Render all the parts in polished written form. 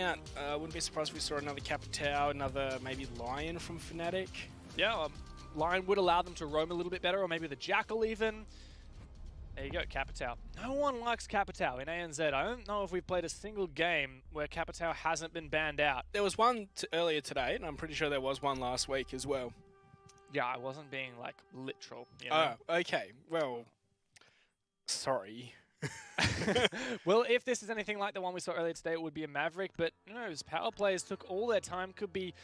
out. Wouldn't be surprised if we saw another Capitao, another maybe Lion from Fnatic. Yeah, Lion would allow them to roam a little bit better, or maybe the Jackal even. There you go, Capitao. No one likes Capitao in ANZ. I don't know if we've played a single game where Capitao hasn't been banned out. There was one earlier today, and I'm pretty sure there was one last week as well. Yeah, I wasn't being, like, literal, you know? Oh, okay. Well, sorry. Well, if this is anything like the one we saw earlier today, it would be a Maverick, but who knows? Power players took all their time. Could be...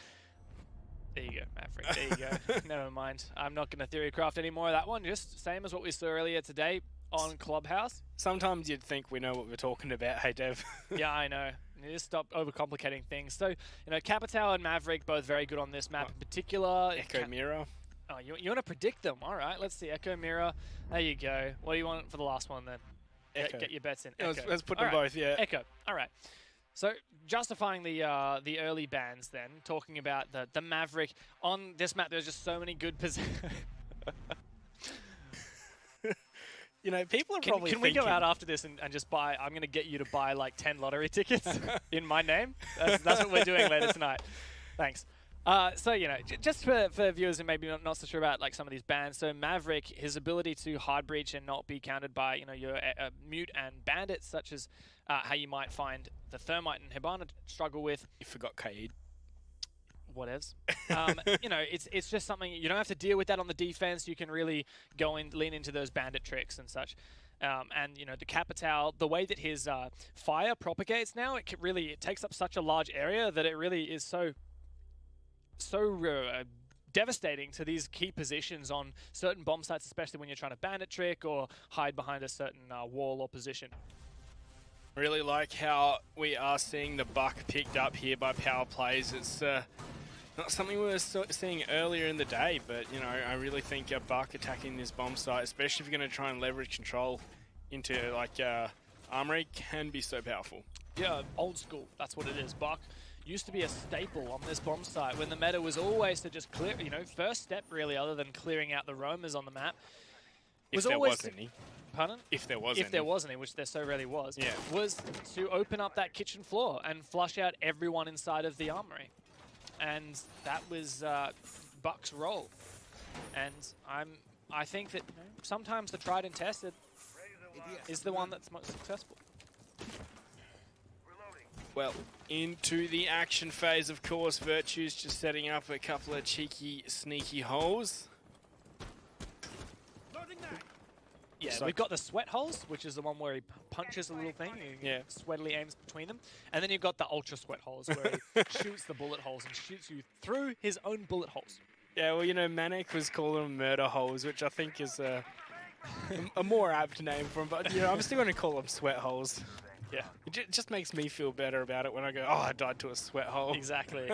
There you go, Maverick. There you go. Never mind. I'm not going to theorycraft any more of that one. Just same as what we saw earlier today on Clubhouse. Sometimes you'd think we know what we're talking about, hey Dev. Yeah, I know. You just stop overcomplicating things. So, you know, Capitao and Maverick both very good on this map in particular. Echo Mirror. Oh, you want to predict them? All right, let's see. Echo Mirror. There you go. What do you want for the last one then? Echo. Get your bets in. Yeah, Echo. let's put them both, yeah. Echo. All right. So justifying the early bans then, talking about the Maverick. On this map, there's just so many good positions. You know, people are probably Can we go out after this and just buy, I'm going to get you to buy like 10 lottery tickets in my name? That's what we're doing later tonight. Thanks. So, you know, just for viewers who maybe not so sure about like some of these bans, so Maverick, his ability to hard breach and not be countered by, you know, your mute and bandits, such as how you might find the Thermite and Hibana struggle with. You forgot Kaid. Whatevs. You know, it's just something, you don't have to deal with that on the defense. You can really go in, lean into those bandit tricks and such. And, you know, the Capitao, the way that his fire propagates now, it takes up such a large area that it really is so devastating to these key positions on certain bomb sites, especially when you're trying to bandit trick or hide behind a certain wall or position. Really like how we are seeing the buck picked up here by power plays. It's not something we were seeing earlier in the day, but, you know, I really think a buck attacking this bomb site, especially if you're going to try and leverage control into, like, Armory, can be so powerful. Yeah, old school. That's what it is. Buck used to be a staple on this bomb site when the meta was always to just clear, you know, first step really, other than clearing out the roamers on the map. If there was any. Pardon? If there was any. If there was any, which there so rarely was. Yeah. Was to open up that kitchen floor and flush out everyone inside of the armory. And that was Buck's role. And I think that, you know, sometimes the tried and tested is the one that's most successful. Well, into the action phase, of course. Virtue's just setting up a couple of cheeky, sneaky holes. Yeah, So we've got the sweat holes, which is the one where he punches a little thing. He sweatily aims between them. And then you've got the ultra sweat holes, where he shoots the bullet holes and shoots you through his own bullet holes. Yeah, well, you know, Manic was calling them murder holes, which I think is a more apt name for them. But, you know, I'm still going to call them sweat holes. Yeah. It just makes me feel better about it when I go, oh, I died to a sweat hole. Exactly.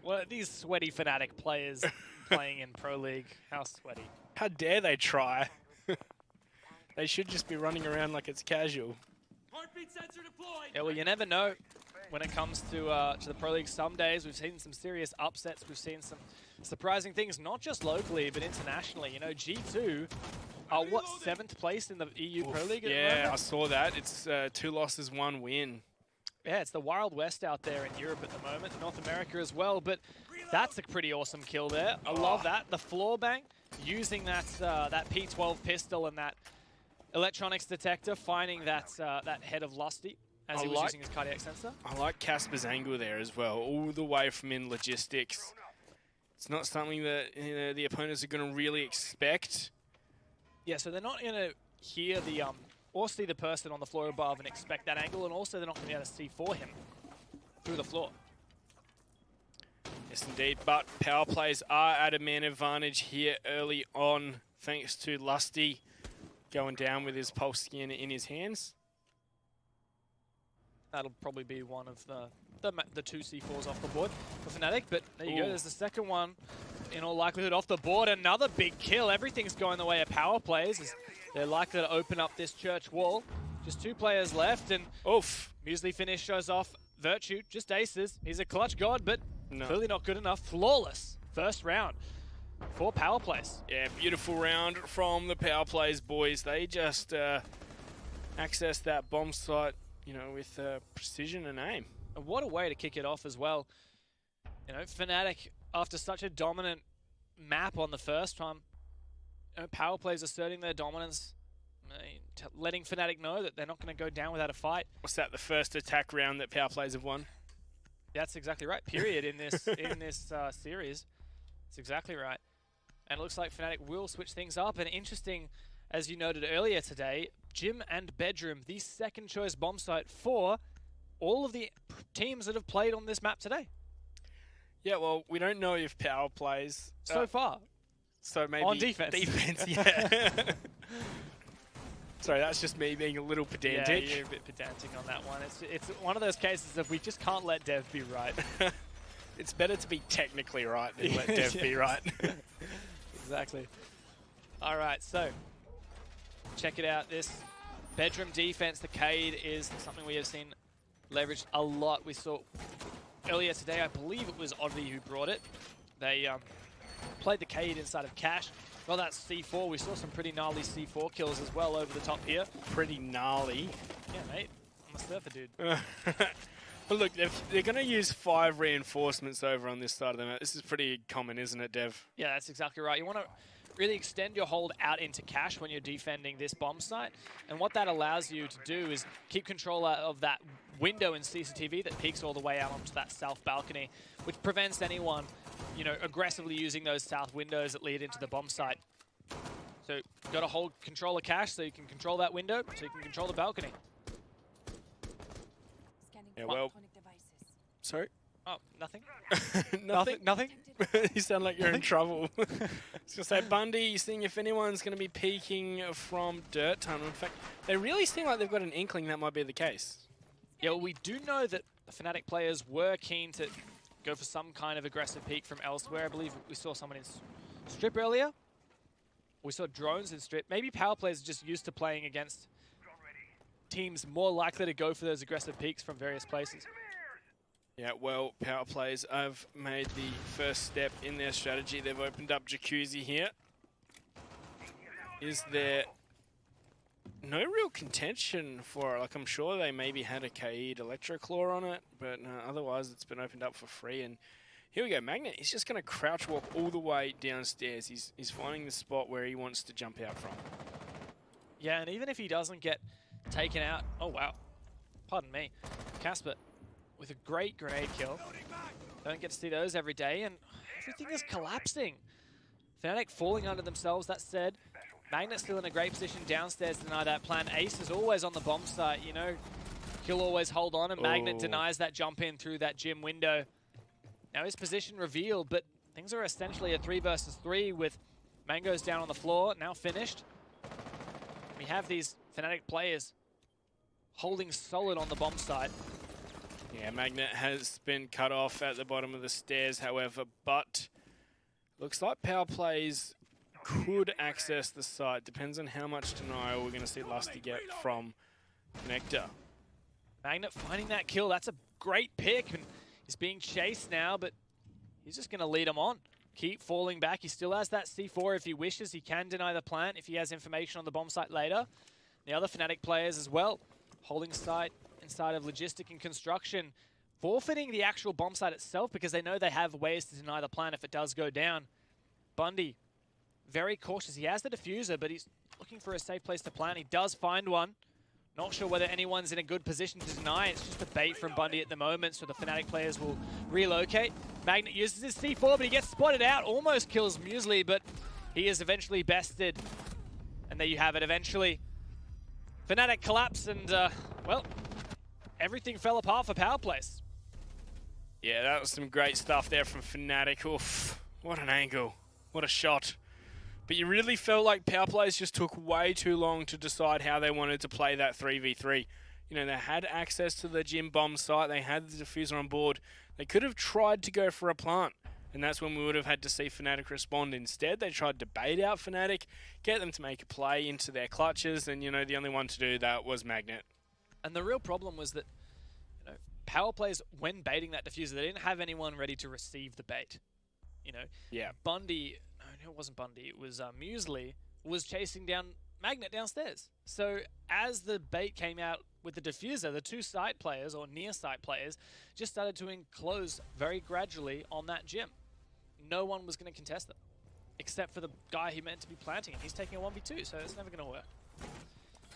Well, these sweaty Fnatic players playing in Pro League, how sweaty. How dare they try? They should just be running around like it's casual. Heartbeat sensor deployed. Yeah, well, you never know when it comes to the Pro League. Some days we've seen some serious upsets. We've seen some surprising things, not just locally, but internationally. You know, G2 are, what, 7th place in the EU Pro League at the moment? Yeah, I saw that. It's 2 losses, 1 win. Yeah, it's the Wild West out there in Europe at the moment, North America as well, but that's a pretty awesome kill there. I love that. The floor bang, using that P12 pistol and that electronics detector, finding that head of Lusty as he was using his cardiac sensor. I like Casper's angle there as well, all the way from in logistics. It's not something that, you know, the opponents are going to really expect. Yeah, so they're not going to hear the or see the person on the floor above and expect that angle, and also they're not going to be able to see for him through the floor. Yes, indeed, but power plays are at a man advantage here early on, thanks to Lusty going down with his pulse skin in his hands. That'll probably be one of the 2 C4s off the board for Fnatic, but there you go, there's the second one in all likelihood off the board. Another big kill. Everything's going the way of power plays as they're likely to open up this church wall. Just 2 players left, and Muesli finish shows off Virtue, just aces. He's a clutch god, but clearly not good enough. Flawless first round for power plays. Yeah, beautiful round from the power plays, boys. They just accessed that bomb site, you know, with precision and aim. And what a way to kick it off as well. You know, Fnatic, after such a dominant map on the first time, power plays asserting their dominance, letting Fnatic know that they're not going to go down without a fight. What's that? The first attack round that power plays have won. That's exactly right. Period in this series. It's exactly right. And it looks like Fnatic will switch things up. And interesting, as you noted earlier today, gym and bedroom, the second choice bomb site for all of the teams that have played on this map today. Yeah, well, we don't know if power plays So far. So maybe on defense. Defense, yeah. Sorry, that's just me being a little pedantic. Yeah, you're a bit pedantic on that one. It's one of those cases of we just can't let Dev be right. It's better to be technically right than let Dev be right. Exactly. All right, so check it out. This bedroom defense, the Cade, is something we have seen leveraged a lot. We saw earlier today, I believe it was Oddly who brought it. They played the Cade inside of Cash. Well, that's C4. We saw some pretty gnarly C4 kills as well over the top here. Pretty gnarly. Yeah, mate. I'm a surfer, dude. But look, they're going to use 5 reinforcements over on this side of the map. This is pretty common, isn't it, Dev? Yeah, that's exactly right. You want to really extend your hold out into Cash when you're defending this bomb site. And what that allows you to do is keep control of that window in CCTV that peeks all the way out onto that south balcony, which prevents anyone, you know, aggressively using those south windows that lead into the bomb site. So you've got to hold control of Cash so you can control that window, so you can control the balcony. Yeah, well... Sorry? Oh, nothing? Nothing? Nothing? You sound like you're in trouble. I was going to say, Bundy, seeing if anyone's going to be peeking from Dirt Tunnel. In fact, they really seem like they've got an inkling that might be the case. Yeah, well, we do know that the Fnatic players were keen to go for some kind of aggressive peek from elsewhere. I believe we saw someone in Strip earlier. We saw drones in Strip. Maybe power players are just used to playing against teams more likely to go for those aggressive peeks from various places. Yeah, well, power players have made the first step in their strategy. They've opened up Jacuzzi here. Is there no real contention for it? Like, I'm sure they maybe had a Kaid Electroclaw on it, but otherwise it's been opened up for free. And here we go, Magnet. He's just going to crouch walk all the way downstairs. He's finding the spot where he wants to jump out from. Yeah, and even if he doesn't get taken out, oh wow, pardon me, Casper with a great grenade kill. Don't get to see those every day, and everything is collapsing. Fnatic falling under themselves. That said, Magnet's still in a great position downstairs to deny that plan. Ace is always on the bomb site, you know. He'll always hold on, and Magnet denies that jump in through that gym window. Now his position revealed, but things are essentially a 3 versus 3 with Mango's down on the floor, now finished. We have these Fnatic players holding solid on the bomb site. Yeah, Magnet has been cut off at the bottom of the stairs, however, but looks like power plays could access the site. Depends on how much denial we're going to see Lusty get from Nectar. Magnet finding that kill. That's a great pick, and he's being chased now, but he's just going to lead him on. Keep falling back. He still has that C4 if he wishes. He can deny the plant if he has information on the bomb site later. The other Fnatic players as well, holding site inside of logistic and construction, forfeiting the actual bomb site itself because they know they have ways to deny the plant if it does go down. Bundy, very cautious. He has the diffuser, but he's looking for a safe place to plant. He does find one. Not sure whether anyone's in a good position to deny. It's just a bait from Bundy at the moment, so the Fnatic players will relocate. Magnet uses his C4, but he gets spotted out. Almost kills Muesli, but he is eventually bested. And there you have it, eventually. Fnatic collapse, and, well, everything fell apart for power plays. Yeah, that was some great stuff there from Fnatic. Oof, what an angle. What a shot. But you really felt like power plays just took way too long to decide how they wanted to play that 3v3. You know, they had access to the gym bomb site. They had the diffuser on board. They could have tried to go for a plant. And that's when we would have had to see Fnatic respond. Instead, they tried to bait out Fnatic, get them to make a play into their clutches. And, you know, the only one to do that was Magnet. And the real problem was that, you know, power plays, when baiting that diffuser, they didn't have anyone ready to receive the bait. You know, yeah. Bundy, no, it wasn't Bundy, it was Muesli, was chasing down Magnet downstairs. So as the bait came out with the diffuser, the two site players or near site players just started to enclose very gradually on that gym. No one was going to contest them, except for the guy he meant to be planting, and he's taking a 1v2, so it's never going to work.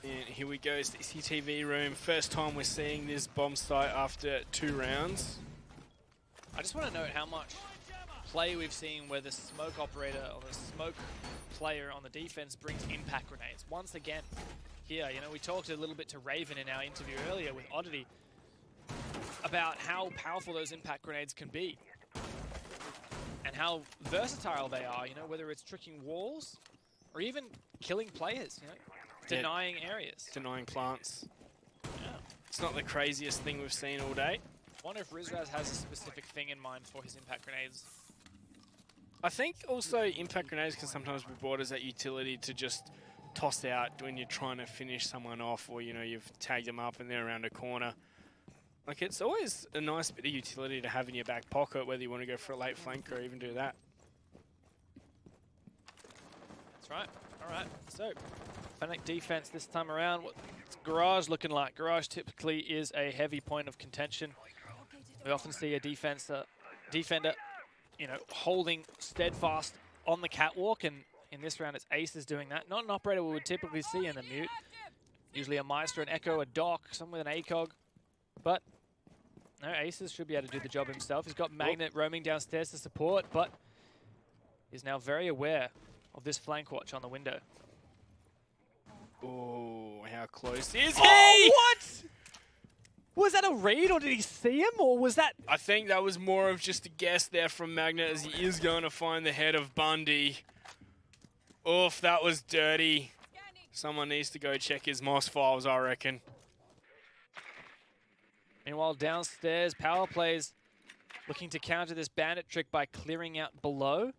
And here we go, CCTV room. First time we're seeing this bomb site after 2 rounds. I just want to note how much play we've seen where the smoke operator or the smoke player on the defense brings impact grenades. Once again, here, you know, we talked a little bit to Raven in our interview earlier with Oddity about how powerful those impact grenades can be and how versatile they are, you know, whether it's tricking walls or even killing players, you know, denying areas. Denying plants. Yeah. It's not the craziest thing we've seen all day. I wonder if Rizraz has a specific thing in mind for his impact grenades. I think also impact grenades can sometimes be brought as that utility to just toss out when you're trying to finish someone off, or, you know, you've tagged them up and they're around a corner. Like, it's always a nice bit of utility to have in your back pocket, whether you want to go for a late flank or even do that. That's right. All right. So, Fnatic defense this time around. What's Garage looking like? Garage typically is a heavy point of contention. We often see a defender, you know, holding steadfast on the catwalk, and in this round it's Aces doing that. Not an operator we would typically see in the mute. Usually a Meister, an Echo, a Doc, someone with an ACOG. But no, Aces should be able to do the job himself. He's got Magnet roaming downstairs to support, but he's now very aware of this flank watch on the window. Oh, how close is he? Oh, what? Was that a read, or did he see him, or was that... I think that was more of just a guess there from Magnet, as he is going to find the head of Bundy. Oof, that was dirty. Someone needs to go check his Moss files, I reckon. Meanwhile, downstairs, power plays looking to counter this bandit trick by clearing out below.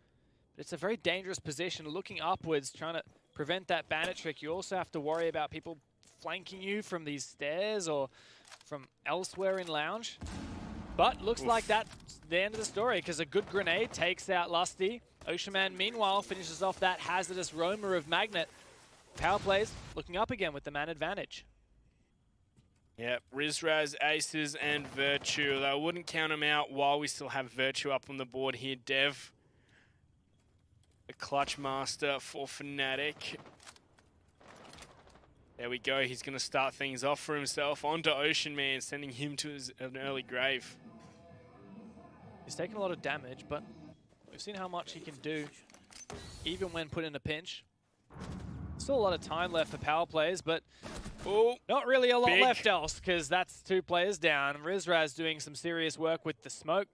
But it's a very dangerous position, looking upwards, trying to prevent that bandit trick. You also have to worry about people flanking you from these stairs or from elsewhere in lounge. But looks like that's the end of the story, because a good grenade takes out Lusty. Ocean Man, meanwhile, finishes off that hazardous roamer of Magnet. Power plays looking up again with the man advantage. Yep, Rizraz, Aces, and Virtue. I wouldn't count them out while we still have Virtue up on the board here, Dev. The clutch master for Fnatic. There we go, he's going to start things off for himself. Onto Ocean Man, sending him to an early grave. He's taken a lot of damage, but we've seen how much he can do, even when put in a pinch. Still a lot of time left for power plays, but not really a lot left else, because that's 2 players down. Rizraz doing some serious work with the smoke.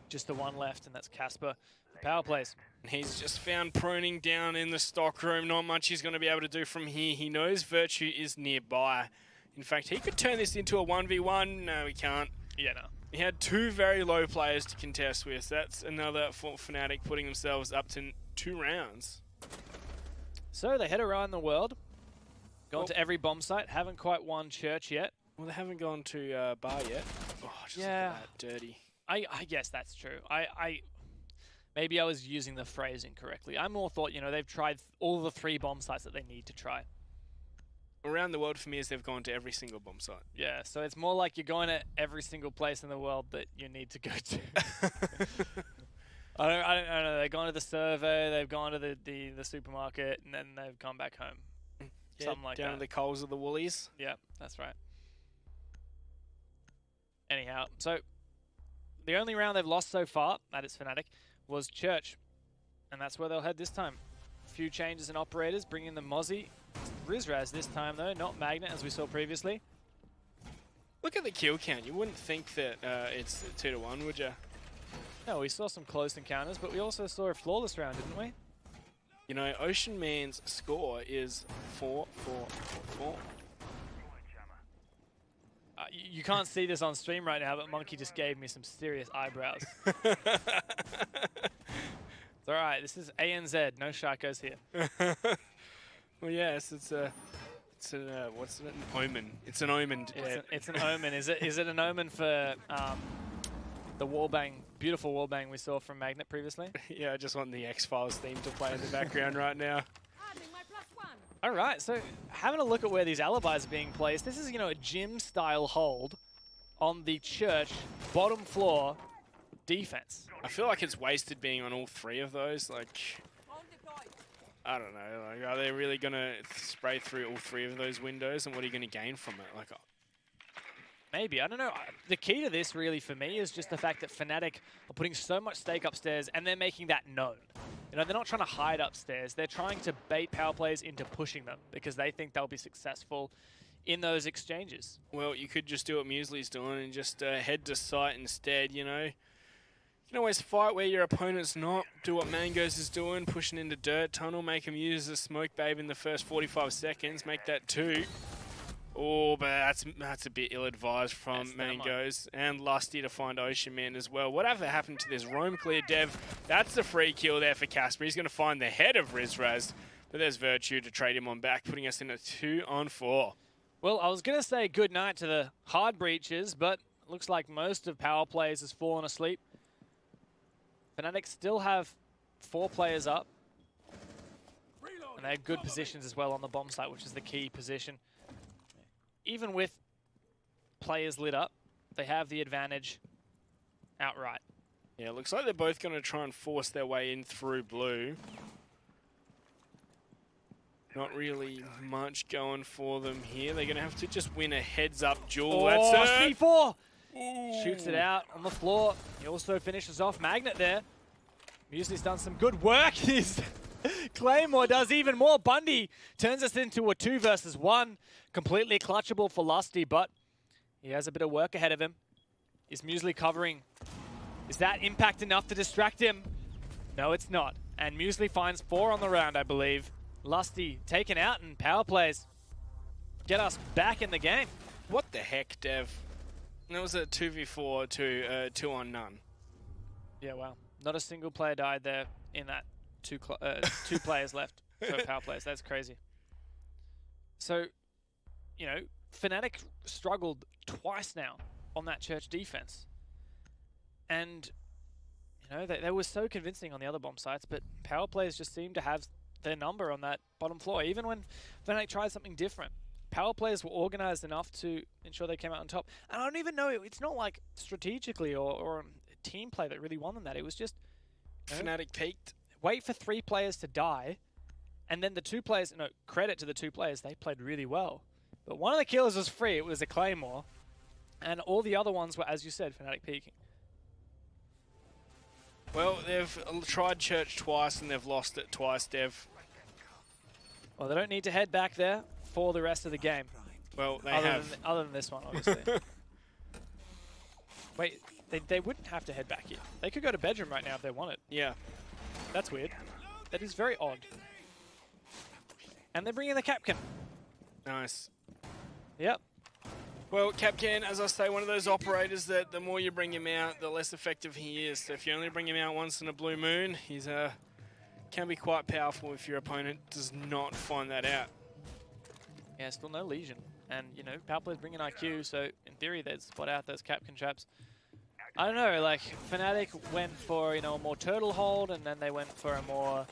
Just the one left, and that's Casper. Power plays. He's just found proning down in the stock room. Not much he's going to be able to do from here. He knows Virtue is nearby. In fact, he could turn this into a 1v1. No, he can't. Yeah, no. He had 2 very low players to contest with. That's another for Fnatic putting themselves up to 2 rounds. So they head around the world, gone to every bomb site, haven't quite won Church yet. Well, they haven't gone to Bar yet. Oh, just look at that, dirty. I guess that's true. Maybe I was using the phrase incorrectly. I more thought, you know, they've tried all the 3 bomb sites that they need to try. Around the world for me is they've gone to every single bomb site. Yeah, so it's more like you're going to every single place in the world that you need to go to. I don't know. They've gone to the survey, they've gone to the supermarket, and then they've come back home. Yeah, something like that. Down to the Coles or the Woolies. Yeah, that's right. Anyhow, so the only round they've lost so far, that is Fnatic, was Church. And that's where they'll head this time. A few changes in operators, bringing the Mozzie. Rizraz this time, though, not Magnet, as we saw previously. Look at the kill count. You wouldn't think that it's 2-1, would you? No, we saw some close encounters, but we also saw a flawless round, didn't we? You know, Ocean Man's score is 4-4-4-4. You can't see this on stream right now, but Monkey just gave me some serious eyebrows. It's alright, this is ANZ, no Sharkos here. Well, yes, it's an what's it? An omen. It's an omen. It's an omen. Is it an omen for the wallbang, beautiful wallbang we saw from Magnet previously? Yeah, I just want the X-Files theme to play in the background right now. All right, so having a look at where these alibis are being placed, this is, you know, a gym-style hold on the church bottom floor defense. I feel like it's wasted being on all three of those. Like, I don't know. Like, are they really gonna spray through all three of those windows, and what are you gonna gain from it? Like, Maybe, I don't know. The key to this really for me is just the fact that Fnatic are putting so much stake upstairs and they're making that known. You know, they're not trying to hide upstairs. They're trying to bait power plays into pushing them because they think they'll be successful in those exchanges. well, you could just do what Muesli's doing and just head to site instead, you know. You can always fight where your opponent's not. Do what Mangoes is doing, pushing into dirt tunnel, make him use the smoke babe in the first 45 seconds, make that 2. Oh, but that's a bit ill-advised from Mangoes. And Lusty to find Ocean Man as well. Whatever happened to this roam clear dev? That's the free kill there for Casper. He's going to find the head of Rizraz. But there's Virtue to trade him on back, putting us in a 2-on-4. Well, I was going to say good night to the hard breaches, but it looks like most of power plays has fallen asleep. Fnatic still have 4 players up. And they have good positions as well on the bomb site, which is the key position. Even with players lit up, they have the advantage outright. Yeah, it looks like they're both going to try and force their way in through blue. Not really much going for them here. They're going to have to just win a heads-up duel. Oh, That's it. C4! Ooh. Shoots it out on the floor. He also finishes off Magnet there. Muesli's done some good work. His Claymore does even more. Bundy turns us into a 2 versus 1. Completely clutchable for Lusty, but he has a bit of work ahead of him. Is Muesli covering? Is that impact enough to distract him? No, it's not. And Muesli finds 4 on the round, I believe. Lusty taken out, and power plays get us back in the game. What the heck, Dev? That was a 2v4 to 2 on none. Yeah, wow. Not a single player died there in that 2 players left for power plays. That's crazy. So, you know, Fnatic struggled twice now on that church defense. And, you know, they were so convincing on the other bomb sites, but power players just seemed to have their number on that bottom floor. Even when Fnatic tried something different, power players were organized enough to ensure they came out on top. And I don't even know, it's not like strategically or team play that really won them that. It was just, you know, Fnatic peaked. Wait for 3 players to die, and then the 2 players, no, credit to the 2 players, they played really well. But one of the kills was free, it was a Claymore, and all the other ones were, as you said, Fnatic peaking. Well, they've tried church twice and they've lost it twice, Dev. Well, they don't need to head back there for the rest of the game. Well, they other have. other than this one, obviously. Wait, they wouldn't have to head back here. They could go to bedroom right now if they wanted. Yeah. That's weird. That is very odd. And they're bringing the Capcan. Nice. Yep. Well, Capcan, as I say, one of those operators that the more you bring him out, the less effective he is. So if you only bring him out once in a blue moon, he's can be quite powerful if your opponent does not find that out. Yeah, still no Legion. And, you know, power players bring in IQ, so in theory they'd spot out those Capcan traps. I don't know, like, Fnatic went for, you know, a more turtle hold, and then they went for a more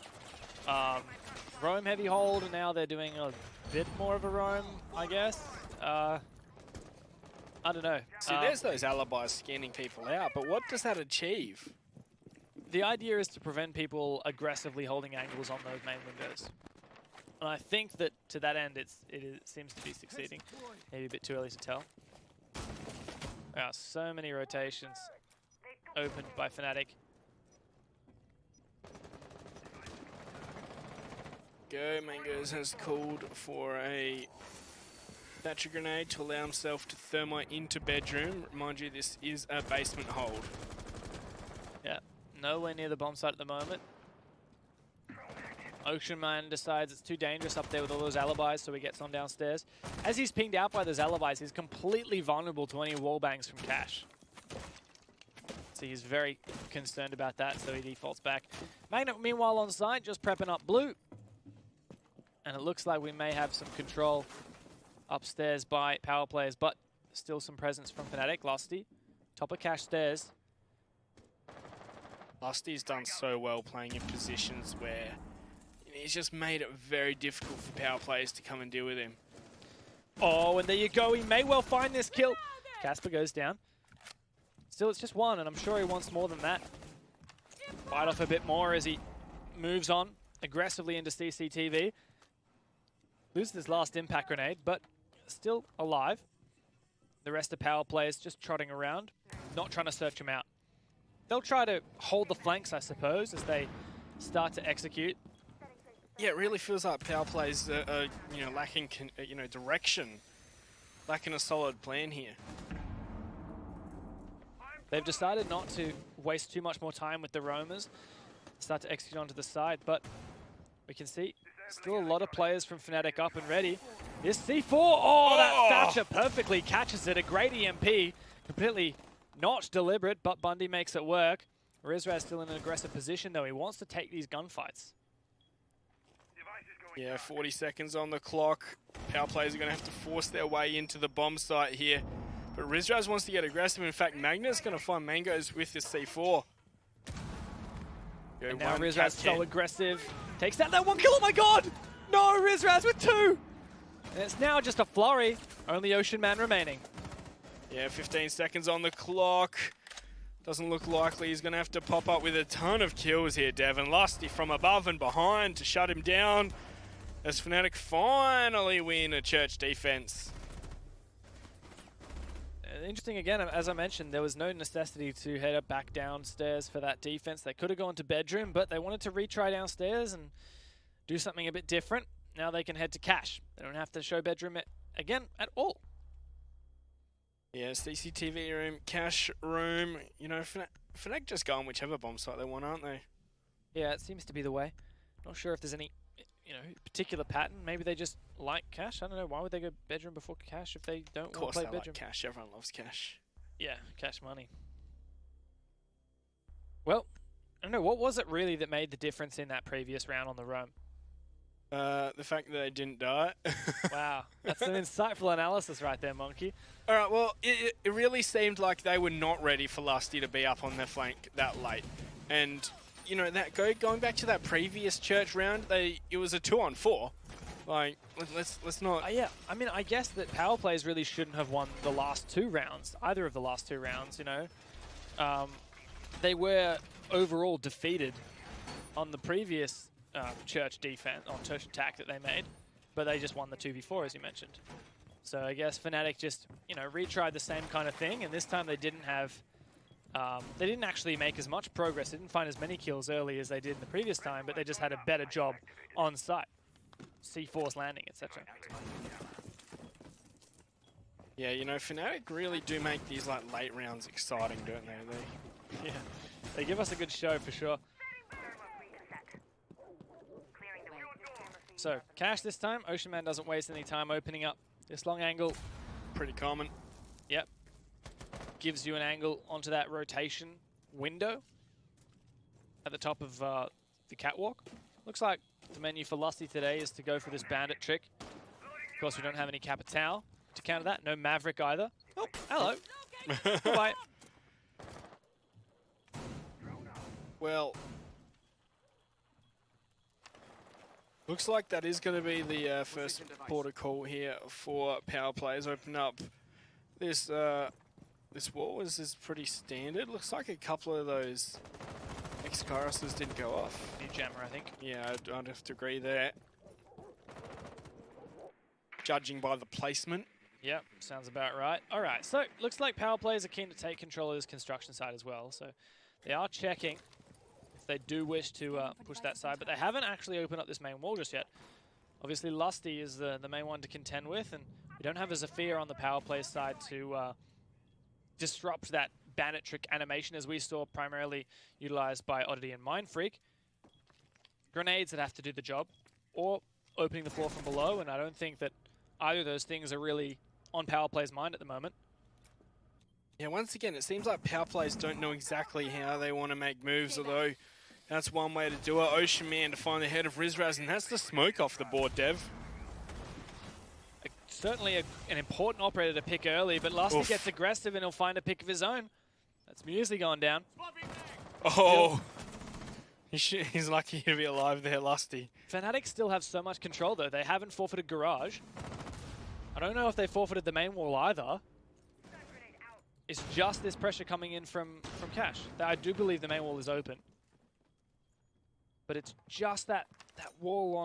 roam heavy hold, and now they're doing a bit more of a roam, I guess. I don't know. See, there's those alibis scanning people out, but what does that achieve? The idea is to prevent people aggressively holding angles on those main windows. And I think that to that end, it seems to be succeeding. Maybe a bit too early to tell. Wow, so many rotations opened by Fnatic. Go, Mangoes has called for a Thatcher grenade to allow himself to thermite into bedroom. Mind you, this is a basement hold. Yeah, nowhere near the bomb site at the moment. Ocean Man decides it's too dangerous up there with all those alibis, so he gets on downstairs. As he's pinged out by those alibis, he's completely vulnerable to any wall bangs from Cash. So he's very concerned about that, so he defaults back. Magnet, meanwhile, on site, just prepping up blue. And it looks like we may have some control upstairs by power players, but still some presence from Fnatic. Lusty, top of Cash stairs. Lusty's done so well playing in positions where he's just made it very difficult for power players to come and deal with him. Oh, and there you go. He may well find this kill. Casper goes down. Still, it's just one, and I'm sure he wants more than that. Bite off a bit more as he moves on aggressively into CCTV. Loses his last impact grenade, but still alive. The rest of power players just trotting around, not trying to search him out. They'll try to hold the flanks, I suppose, as they start to execute. Yeah, it really feels like power players are lacking direction, lacking a solid plan here. They've decided not to waste too much more time with the roamers, start to execute onto the side, but we can see still a lot of players from Fnatic up and ready. This C4, oh, that Thatcher perfectly catches it. A great EMP, completely not deliberate, but Bundy makes it work. Rizraz still in an aggressive position, though. He wants to take these gunfights. Yeah, 40 seconds on the clock. Power players are going to have to force their way into the bomb site here. But Rizraz wants to get aggressive. In fact, Magna's going to find Mangoes with this C4. And now Rizraz so aggressive. Takes out that one kill. Oh my god! No, Rizraz with two! And it's now just a flurry. Only Ocean Man remaining. Yeah, 15 seconds on the clock. Doesn't look likely he's going to have to pop up with a ton of kills here, Devin. Lusty from above and behind to shut him down as Fnatic finally win a church defense. Interesting again, as I mentioned, there was no necessity to head up back downstairs for that defense. They could have gone to bedroom, but they wanted to retry downstairs and do something a bit different. Now they can head to cash. They don't have to show bedroom again at all. Yeah, CCTV room, cash room. You know, Fnatic just go on whichever bomb site they want, aren't they? Yeah, it seems to be the way. Not sure if there's any, particular pattern. Maybe they just like cash. I don't know. Why would they go bedroom before cash if they don't want to play bedroom? Of course they like cash. Everyone loves cash. Yeah, cash money. Well, I don't know. What was it really that made the difference in that previous round on the roam? The fact that they didn't die. Wow, that's some insightful analysis right there, Monkey. All right, well, it really seemed like they were not ready for Lusty to be up on their flank that late. And, that going back to that previous church round, it was a 2-on-4. Like, let's not... Yeah, I mean, I guess that power plays really shouldn't have won the last two rounds, either of the last two rounds, They were overall defeated on the previous church defense, on church attack that they made, but they just won the 2v4, as you mentioned. So I guess Fnatic just, retried the same kind of thing, and this time they didn't have... they didn't actually make as much progress. They didn't find as many kills early as they did in the previous time, but they just had a better job on site. C4's landing, etc. Yeah, Fnatic really do make these late rounds exciting, don't they? Yeah, they give us a good show for sure. So, cash this time. Ocean Man doesn't waste any time opening up this long angle. Pretty common. Yep. Gives you an angle onto that rotation window at the top of the catwalk. Looks like the menu for Lusty today is to go for this bandit trick. Of course, we don't have any Capitao to counter that. No Maverick either. Oh, hello. Goodbye. Well, looks like that is going to be the first port of call here for power players. Open up this this wall. This is pretty standard. Looks like a couple of those X-Kyroses didn't go off. New jammer, I think. Yeah, I'd have to agree there. Judging by the placement. Yep, sounds about right. All right, so looks like power players are keen to take control of this construction site as well. So they are checking if they do wish to push that side, but they haven't actually opened up this main wall just yet. Obviously, Lusty is the main one to contend with, and we don't have a Zafir on the power player side to disrupt that bandit trick animation, as we saw primarily utilized by Oddity and Mindfreak. Grenades that have to do the job, or opening the floor from below, and I don't think that either of those things are really on power play's mind at the moment. Yeah, once again, it seems like power players don't know exactly how they want to make moves, although that's one way to do it. Ocean Man to find the head of Rizraz, and that's the smoke off the board, Dev. Certainly an important operator to pick early, but Lusty gets aggressive and he'll find a pick of his own. That's Muesli going down. Oh, He's lucky to be alive there, Lusty. Fnatic still have so much control though. They haven't forfeited Garage. I don't know if they forfeited the main wall either. It's just this pressure coming in from Cash. I do believe the main wall is open. But it's just that wall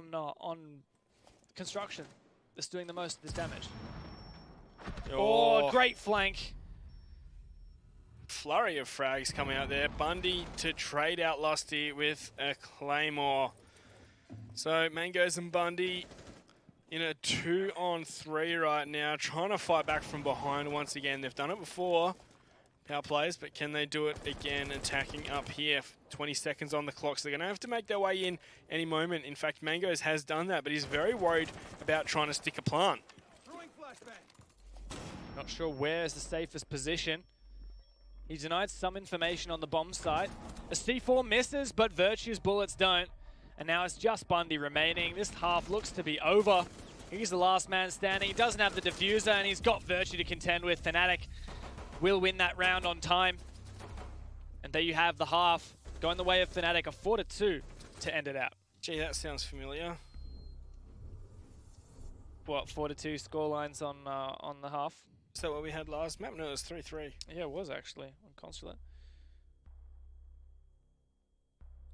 on construction that's doing the most of this damage. Oh, great flank. Flurry of frags coming out there. Bundy to trade out Lusty with a Claymore. So Mangoes and Bundy in a 2-on-3 right now, trying to fight back from behind once again. They've done it before, power plays, but can they do it again, attacking up here? 20 seconds on the clock, so they're going to have to make their way in any moment. In fact, Mangoes has done that, but he's very worried about trying to stick a plant. Not sure where is the safest position. He denied some information on the bomb site. A C4 misses, but Virtue's bullets don't. And now it's just Bundy remaining. This half looks to be over. He's the last man standing. He doesn't have the diffuser, and he's got Virtue to contend with. Fnatic will win that round on time. And there you have the half going the way of Fnatic, a 4-2 to end it out. Gee, that sounds familiar. What, 4-2 scorelines on the half? Is that what we had last map? No, it was 3-3. Yeah, it was actually on Consulate.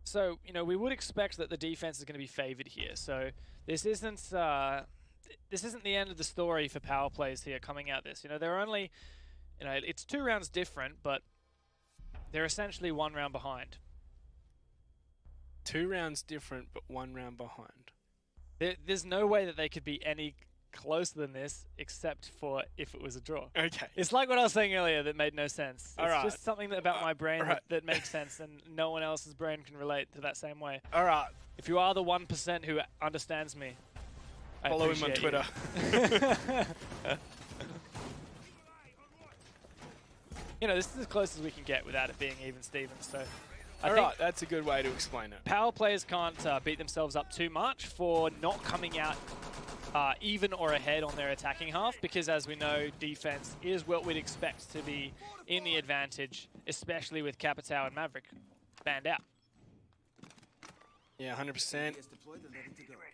So, you know, we would expect that the defense is going to be favored here. So this isn't the end of the story for power plays here coming out this. You know, they're only, you know, it's 2 rounds different, but they're essentially 1 round behind. 2 rounds different, but 1 round behind. There's no way that they could be any closer than this, except for if it was a draw. Okay. It's like what I was saying earlier that made no sense. All it's right. just something about my brain All right. that makes sense, and no one else's brain can relate to that same way. All right. If you are the 1% who understands me, I follow him on appreciate Twitter. You know, this is as close as we can get without it being even Stevens. So I All think right, that's a good way to explain it. power players can't beat themselves up too much for not coming out even or ahead on their attacking half, because as we know, defense is what we'd expect to be in the advantage, especially with Capitao and Maverick banned out. Yeah, 100%.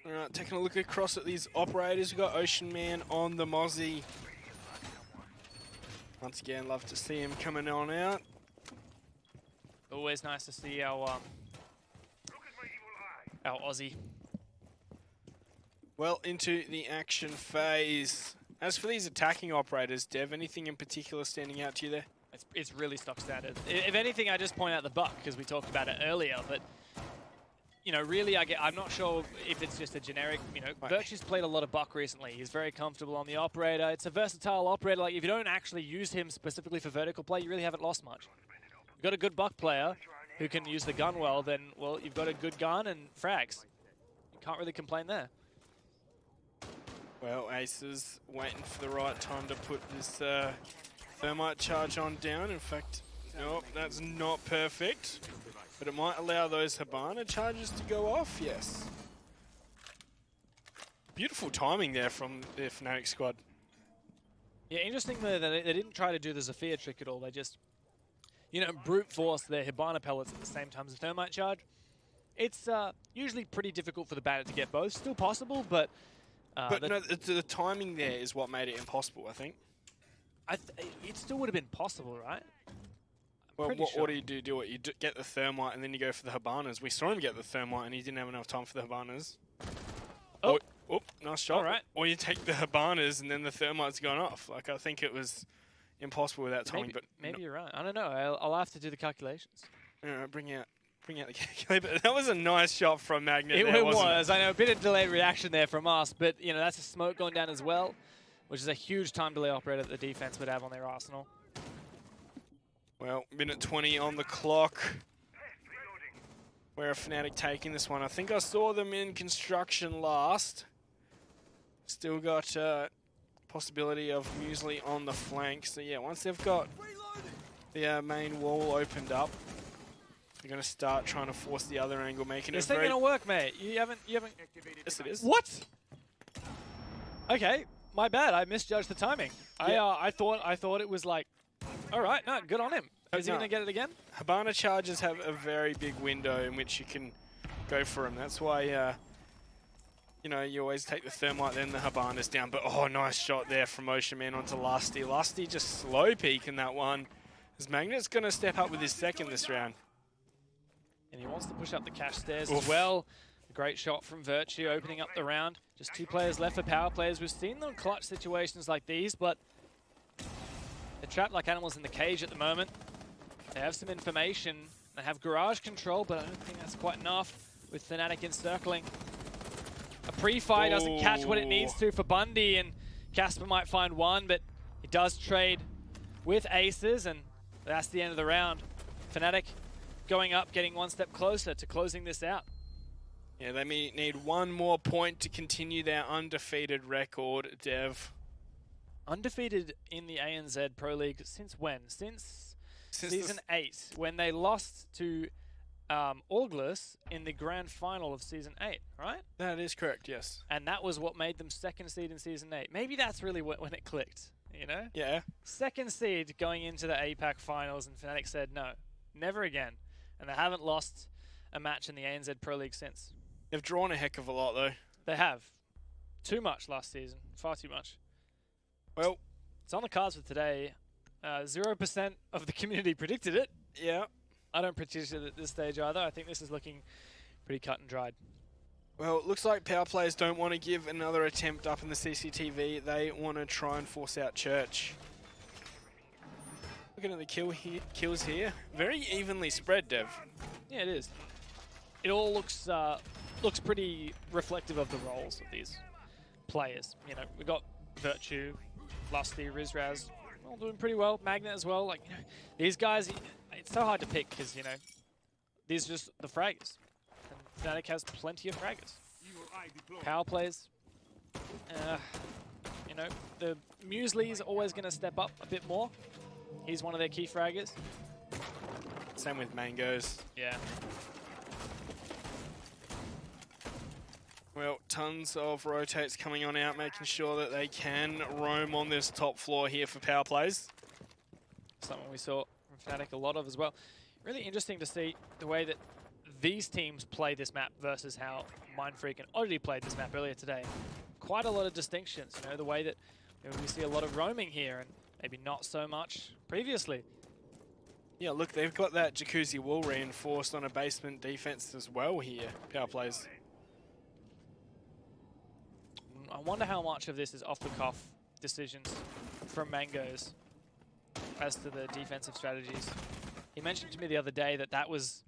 All right, taking a look across at these operators. We've got Ocean Man on the Mozzie. Once again, love to see him coming on out. Always nice to see our Aussie. Well, into the action phase. As for these attacking operators, Dev, anything in particular standing out to you there? It's really stock standard. If anything, I just point out the buck because we talked about it earlier. But you know, really, I'm not sure if it's just a generic. You know, Virtue's played a lot of buck recently. He's very comfortable on the operator. It's a versatile operator. Like if you don't actually use him specifically for vertical play, you really haven't lost much. You've got a good buck player who can use the gun well. Then, well, you've got a good gun and frags. You can't really complain there. Well, Aces waiting for the right time to put this thermite charge on down. In fact, nope, that's not perfect. But it might allow those Hibana charges to go off, yes. Beautiful timing there from the Fnatic squad. Yeah, interesting that they didn't try to do the Zephyr trick at all. They just, you know, brute force their Hibana pellets at the same time as the thermite charge. It's usually pretty difficult for the Bandit to get both. Still possible, but... no, the timing there is what made it impossible, I think. It still would have been possible, right? Well, what do you do? You get the thermite and then you go for the Hibanas. We saw him get the thermite and he didn't have enough time for the Hibanas. Oh, nice shot. All right. Or you take the Hibanas and then the thermite's gone off. Like, I think it was impossible without timing. Maybe you're right. I don't know. I'll have to do the calculations. Bring out the calculator. That was a nice shot from Magnet. It was. I know, a bit of delayed reaction there from us, but you know that's a smoke going down as well, which is a huge time delay operator that the defense would have on their arsenal. Well, minute 20 on the clock. Where are Fnatic taking this one? I think I saw them in construction last. Still got possibility of Muesli on the flank. So yeah, once they've got the main wall opened up, they're going to start trying to force the other angle, making This it very... ain't going to work, mate. You haven't... Yes, it is. What? Okay, my bad. I misjudged the timing. Yeah. I thought it was like... All right, no, good on him. Is he going to get it again? Hibana charges have a very big window in which you can go for them. That's why, you know, you always take the Thermite, then the Hibana's down. But, oh, nice shot there from Ocean Man onto Lusty. Lusty just slow peeking that one. As Magnet's going to step up with his second this round. And he wants to push up the cash stairs as well. A great shot from Virtue, opening up the round. Just 2 players left for power players. We've seen them clutch situations like these, but they're trapped like animals in the cage at the moment. They have some information. They have garage control, but I don't think that's quite enough with Fnatic encircling. A pre-fire doesn't catch what it needs to for Bundy, and Casper might find one, but he does trade with aces, and that's the end of the round. Fnatic going up, getting one step closer to closing this out. Yeah, they may need one more point to continue their undefeated record, Dev. Undefeated in the ANZ Pro League since when? Since Season 8, when they lost to August in the grand final of Season 8, right? That is correct, yes. And that was what made them 2nd seed in Season 8. Maybe that's really when it clicked, you know? Yeah. 2nd seed going into the APAC finals, and Fnatic said no, never again. And they haven't lost a match in the ANZ Pro League since. They've drawn a heck of a lot, though. They have. Too much last season. Far too much. Well, it's on the cards for today. 0% of the community predicted it. Yeah. I don't predict it at this stage either. I think this is looking pretty cut and dried. Well, it looks like power players don't want to give another attempt up in the CCTV. They want to try and force out Church. Looking at the kills here. Very evenly spread, Dev. Yeah, it is. It all looks pretty reflective of the roles of these players. You know, we got Virtue, Lusty, Rizraz, all doing pretty well. Magnet as well. Like, you know, these guys, it's so hard to pick because, you know, these are just the fraggers. And Fnatic has plenty of fraggers. Power plays, you know, the Muesli is always going to step up a bit more. He's one of their key fraggers. Same with Mangoes. Yeah. Well, tons of rotates coming on out, making sure that they can roam on this top floor here for power plays. Something we saw from Fnatic a lot of as well. Really interesting to see the way that these teams play this map versus how Mindfreak and Oddity played this map earlier today. Quite a lot of distinctions, you know, the way that we see a lot of roaming here and maybe not so much previously. Yeah, look, they've got that Jacuzzi wall reinforced on a basement defense as well here, power plays. I wonder how much of this is off-the-cuff decisions from Mangoes as to the defensive strategies. He mentioned to me the other day that that was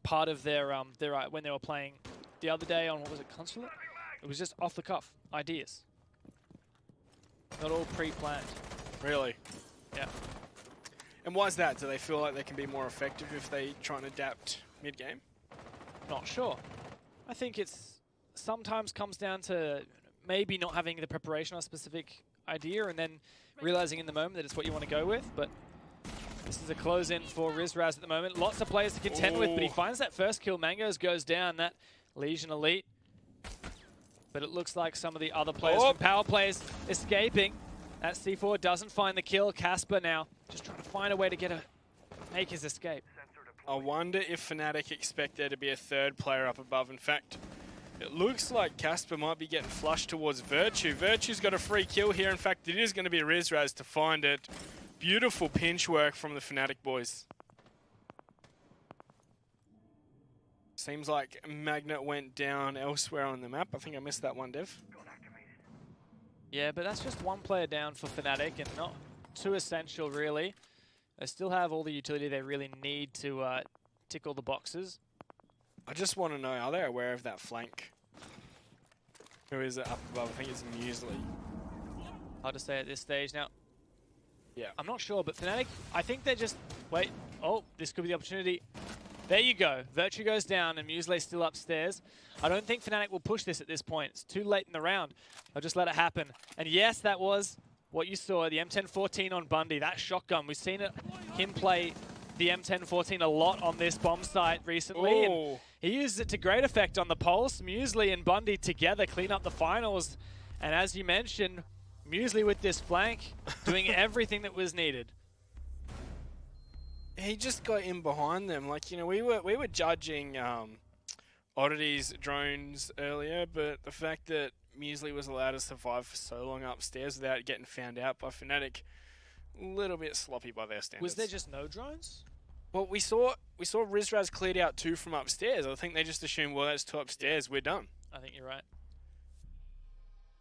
part of their when they were playing the other day on, what was it, Consulate? It was just off-the-cuff ideas. Not all pre-planned. Really? Yeah. And why is that? Do they feel like they can be more effective if they try and adapt mid-game? Not sure. I think it's sometimes comes down to maybe not having the preparation on a specific idea and then realizing in the moment that it's what you want to go with. But this is a close-in for Rizraz at the moment. Lots of players to contend with, but he finds that first kill. Mangoes goes down, that Legion Elite. But it looks like some of the other players from power plays escaping. That C4 doesn't find the kill. Casper now just trying to find a way to make his escape. I wonder if Fnatic expect there to be a third player up above. In fact, it looks like Casper might be getting flushed towards Virtue. Virtue's got a free kill here. In fact, it is going to be Rizraz to find it. Beautiful pinch work from the Fnatic boys. Seems like Magnet went down elsewhere on the map. I think I missed that one, Dev. Yeah, but that's just one player down for Fnatic and not too essential, really. They still have all the utility they really need to tick all the boxes. I just want to know, are they aware of that flank? Who is it up above? I think it's Muesli. Hard to say at this stage. Now, yeah, I'm not sure, but Fnatic, I think they're just... Wait, oh, this could be the opportunity. There you go. Virtue goes down and Muesli's still upstairs. I don't think Fnatic will push this at this point. It's too late in the round. I'll just let it happen. And yes, that was what you saw, the M1014 on Bundy, that shotgun. We've seen him play the M1014 a lot on this bomb site recently. And he uses it to great effect on the Pulse. Muesli and Bundy together clean up the finals. And as you mentioned, Muesli with this flank, doing everything that was needed. he just got in behind them. Like, you know, we were judging Oddity's drones earlier, but the fact that Muesli was allowed to survive for so long upstairs without getting found out by Fnatic, a little bit sloppy by their standards. Was there just no drones? Well, we saw Rizraz cleared out 2 from upstairs. I think they just assumed, well, that's 2 upstairs, we're done. I think you're right.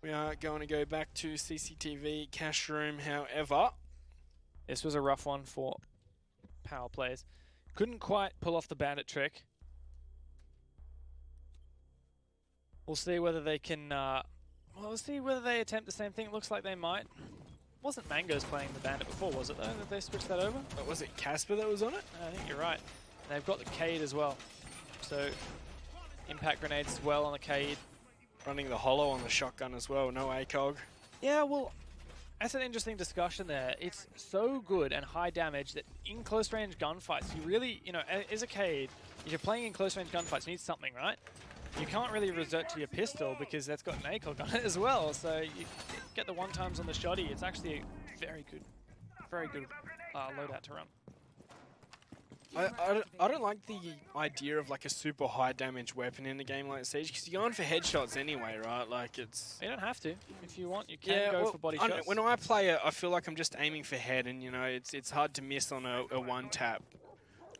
We are going to go back to CCTV cash room, however. This was a rough one for power plays. Couldn't quite pull off the bandit trick. We'll see whether they can, we'll see whether they attempt the same thing. It looks like they might. Wasn't Mangoes playing the bandit before, was it though? Did they switch that over? Was it Casper that was on it? I think you're right. And they've got the Cade as well. So, impact grenades as well on the Cade. Running the holo on the shotgun as well, no ACOG. Yeah, well, that's an interesting discussion there. It's so good and high damage that in close range gunfights, you really, you know, as a Cade, if you're playing in close range gunfights, you need something, right? You can't really resort to your pistol because that's got an ACOG on it as well. So you get the 1x on the shoddy. It's actually a very good loadout to run. I don't like the idea of like a super high damage weapon in a game like Siege because you're going for headshots anyway, right? Like it's. You don't have to. If you want, you can go for body shots. When I play it, I feel like I'm just aiming for head, and you know, it's hard to miss on a one tap.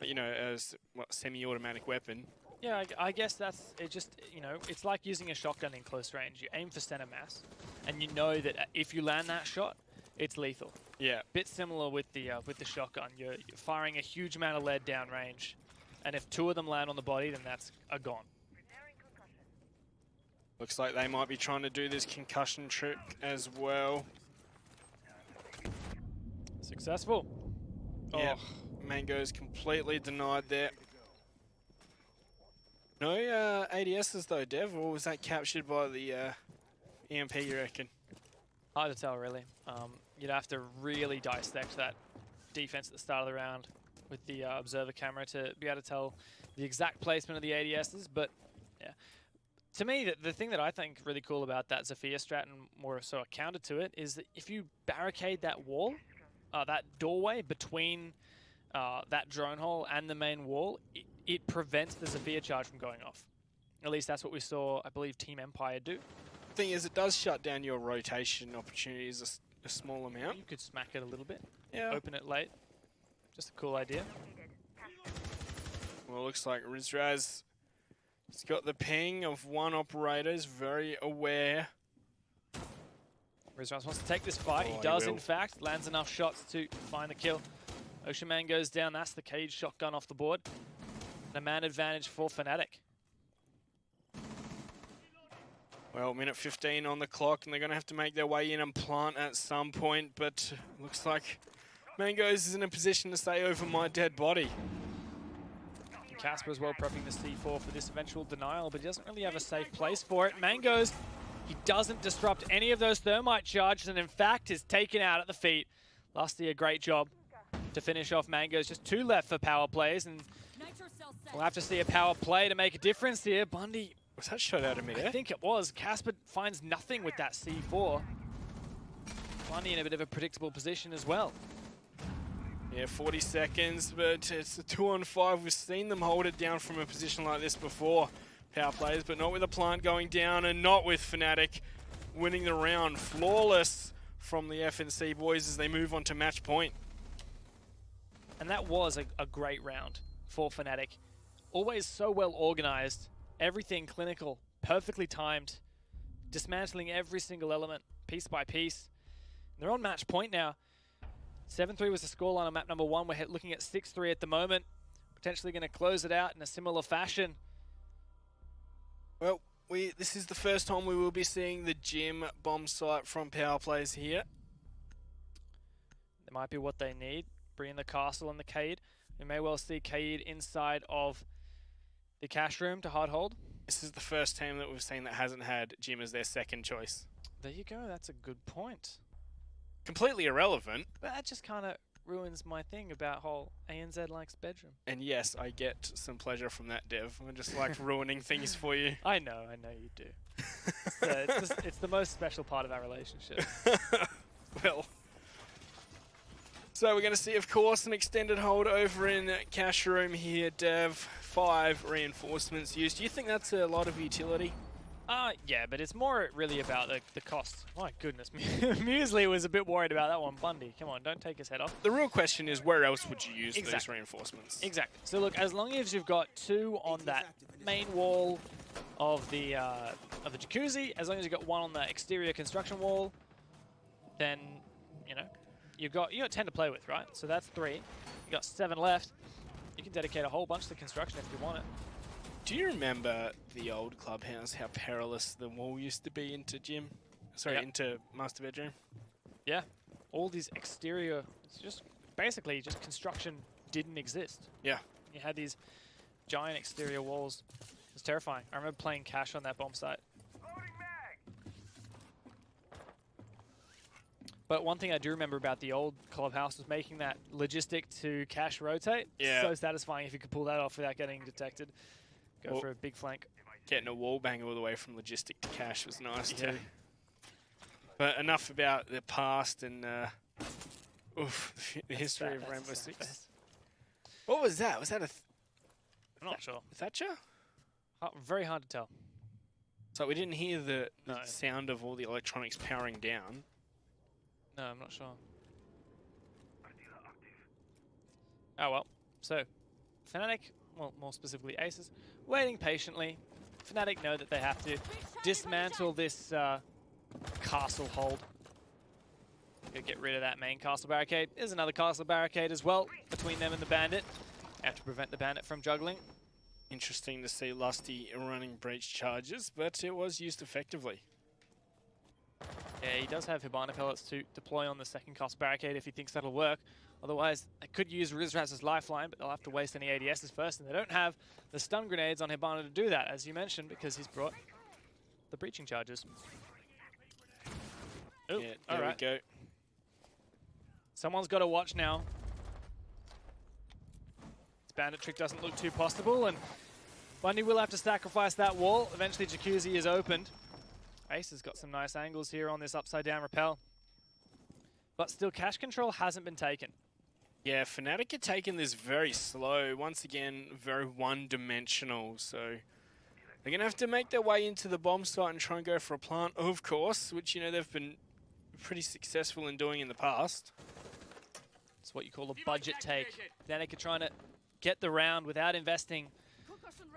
You know, as semi-automatic weapon. Yeah, I guess that's it. Just, you know, it's like using a shotgun in close range. You aim for center mass, and you know that if you land that shot, it's lethal. Yeah. Bit similar with the shotgun. You're firing a huge amount of lead down range, and if 2 of them land on the body, then that's a gone. Looks like they might be trying to do this concussion trick as well. Successful. Yeah. Oh. Mango's completely denied there. No ADSs though, Dev, or was that captured by the EMP, you reckon? Hard to tell, really. You'd have to really dissect that defense at the start of the round with the observer camera to be able to tell the exact placement of the ADSs, but yeah. To me, the thing that I think really cool about that Zofia strat, and more so a counter to it, is that if you barricade that wall, that doorway between that drone hole and the main wall, it prevents the Zofia charge from going off. At least that's what we saw, I believe, Team Empire do. Thing is, it does shut down your rotation opportunities a small amount. You could smack it a little bit. Yeah. Open it late. Just a cool idea. Well, it looks like Rizraz has got the ping of 1 operator, is very aware. Rizraz wants to take this fight. He does, in fact. Lands enough shots to find the kill. Ocean Man goes down. That's the Cage shotgun off the board. And a man advantage for Fnatic. Well, minute 15 on the clock, and they're going to have to make their way in and plant at some point, but looks like Mangoes is in a position to stay over my dead body. Casper as well prepping the C4 for this eventual denial, but he doesn't really have a safe place for it. Mangoes, he doesn't disrupt any of those thermite charges, and in fact is taken out at the feet. Lusty, a great job to finish off Mangoes. Just 2 left for power plays, and we'll have to see a power play to make a difference here. Bundy. Was that shot out of midair? I think it was. Casper finds nothing with that C4. Bundy in a bit of a predictable position as well. Yeah, 40 seconds, but it's a 2-on-5. We've seen them hold it down from a position like this before, power plays, but not with the plant going down and not with Fnatic winning the round. Flawless from the FNC boys as they move on to match point. And that was a great round for Fnatic. Always so well organized. Everything clinical, perfectly timed, dismantling every single element, piece by piece. And they're on match point now. 7-3 was the scoreline on map number 1. We're looking at 6-3 at the moment. Potentially going to close it out in a similar fashion. Well, this is the first time we will be seeing the gym bomb site from power plays here. That might be what they need. Bring in the castle and the Cade. We may well see Cade inside of the cash room to hard hold. This is the first team that we've seen that hasn't had Jim as their second choice. There you go, that's a good point. Completely irrelevant. But that just kind of ruins my thing about whole ANZ likes bedroom. And yes, I get some pleasure from that, Dev. I just like ruining things for you. I know you do. it's the most special part of our relationship. Well, So we're going to see, of course, an extended hold over in cash room here, Dev. 5 reinforcements used. Do you think that's a lot of utility? Yeah, but it's more really about the cost. My goodness, Muesli was a bit worried about that one. Bundy, come on, don't take his head off. The real question is, where else would you use these reinforcements? Exactly. So look, as long as you've got 2 on that main wall of the jacuzzi, as long as you've got 1 on the exterior construction wall, then you've got 10 to play with, right? So that's 3. You got 7 left. You can dedicate a whole bunch to construction if you want it. Do you remember the old clubhouse, how perilous the wall used to be into gym? Sorry, into master bedroom? Yeah. All these exterior, it's just basically just construction didn't exist. Yeah. You had these giant exterior walls. It was terrifying. I remember playing cash on that bomb site. But one thing I do remember about the old clubhouse was making that logistic to cash rotate. Yeah. So satisfying if you could pull that off without getting detected. Go for a big flank. Getting a wall bang all the way from logistic to cash was nice too. But enough about the past and the history of Rainbow Six. What was that? Was that I'm not sure. Thatcher? Very hard to tell. So we didn't hear the sound of all the electronics powering down. No, I'm not sure. Oh well. So, Fnatic, well, more specifically Aces, waiting patiently. Fnatic know that they have to dismantle this castle hold. Get rid of that main castle barricade. There's another castle barricade as well between them and the bandit. Have to prevent the bandit from juggling. Interesting to see Lusty running breach charges, but it was used effectively. Yeah, he does have Hibana pellets to deploy on the second castle barricade if he thinks that'll work. Otherwise, they could use Rizraz's lifeline, but they'll have to waste any ADSs first, and they don't have the stun grenades on Hibana to do that, as you mentioned, because he's brought the breaching charges. Ooh, Yeah, there we go. Someone's got to watch now. This bandit trick doesn't look too possible, and Bundy will have to sacrifice that wall. Eventually, Jacuzzi is opened. Ace has got some nice angles here on this upside-down rappel. But still, cash control hasn't been taken. Yeah, Fnatic are taking this very slow. Once again, very one-dimensional. So they're going to have to make their way into the bomb site and try and go for a plant, of course, which, they've been pretty successful in doing in the past. It's what you call a budget take. Fnatic are trying to get the round without investing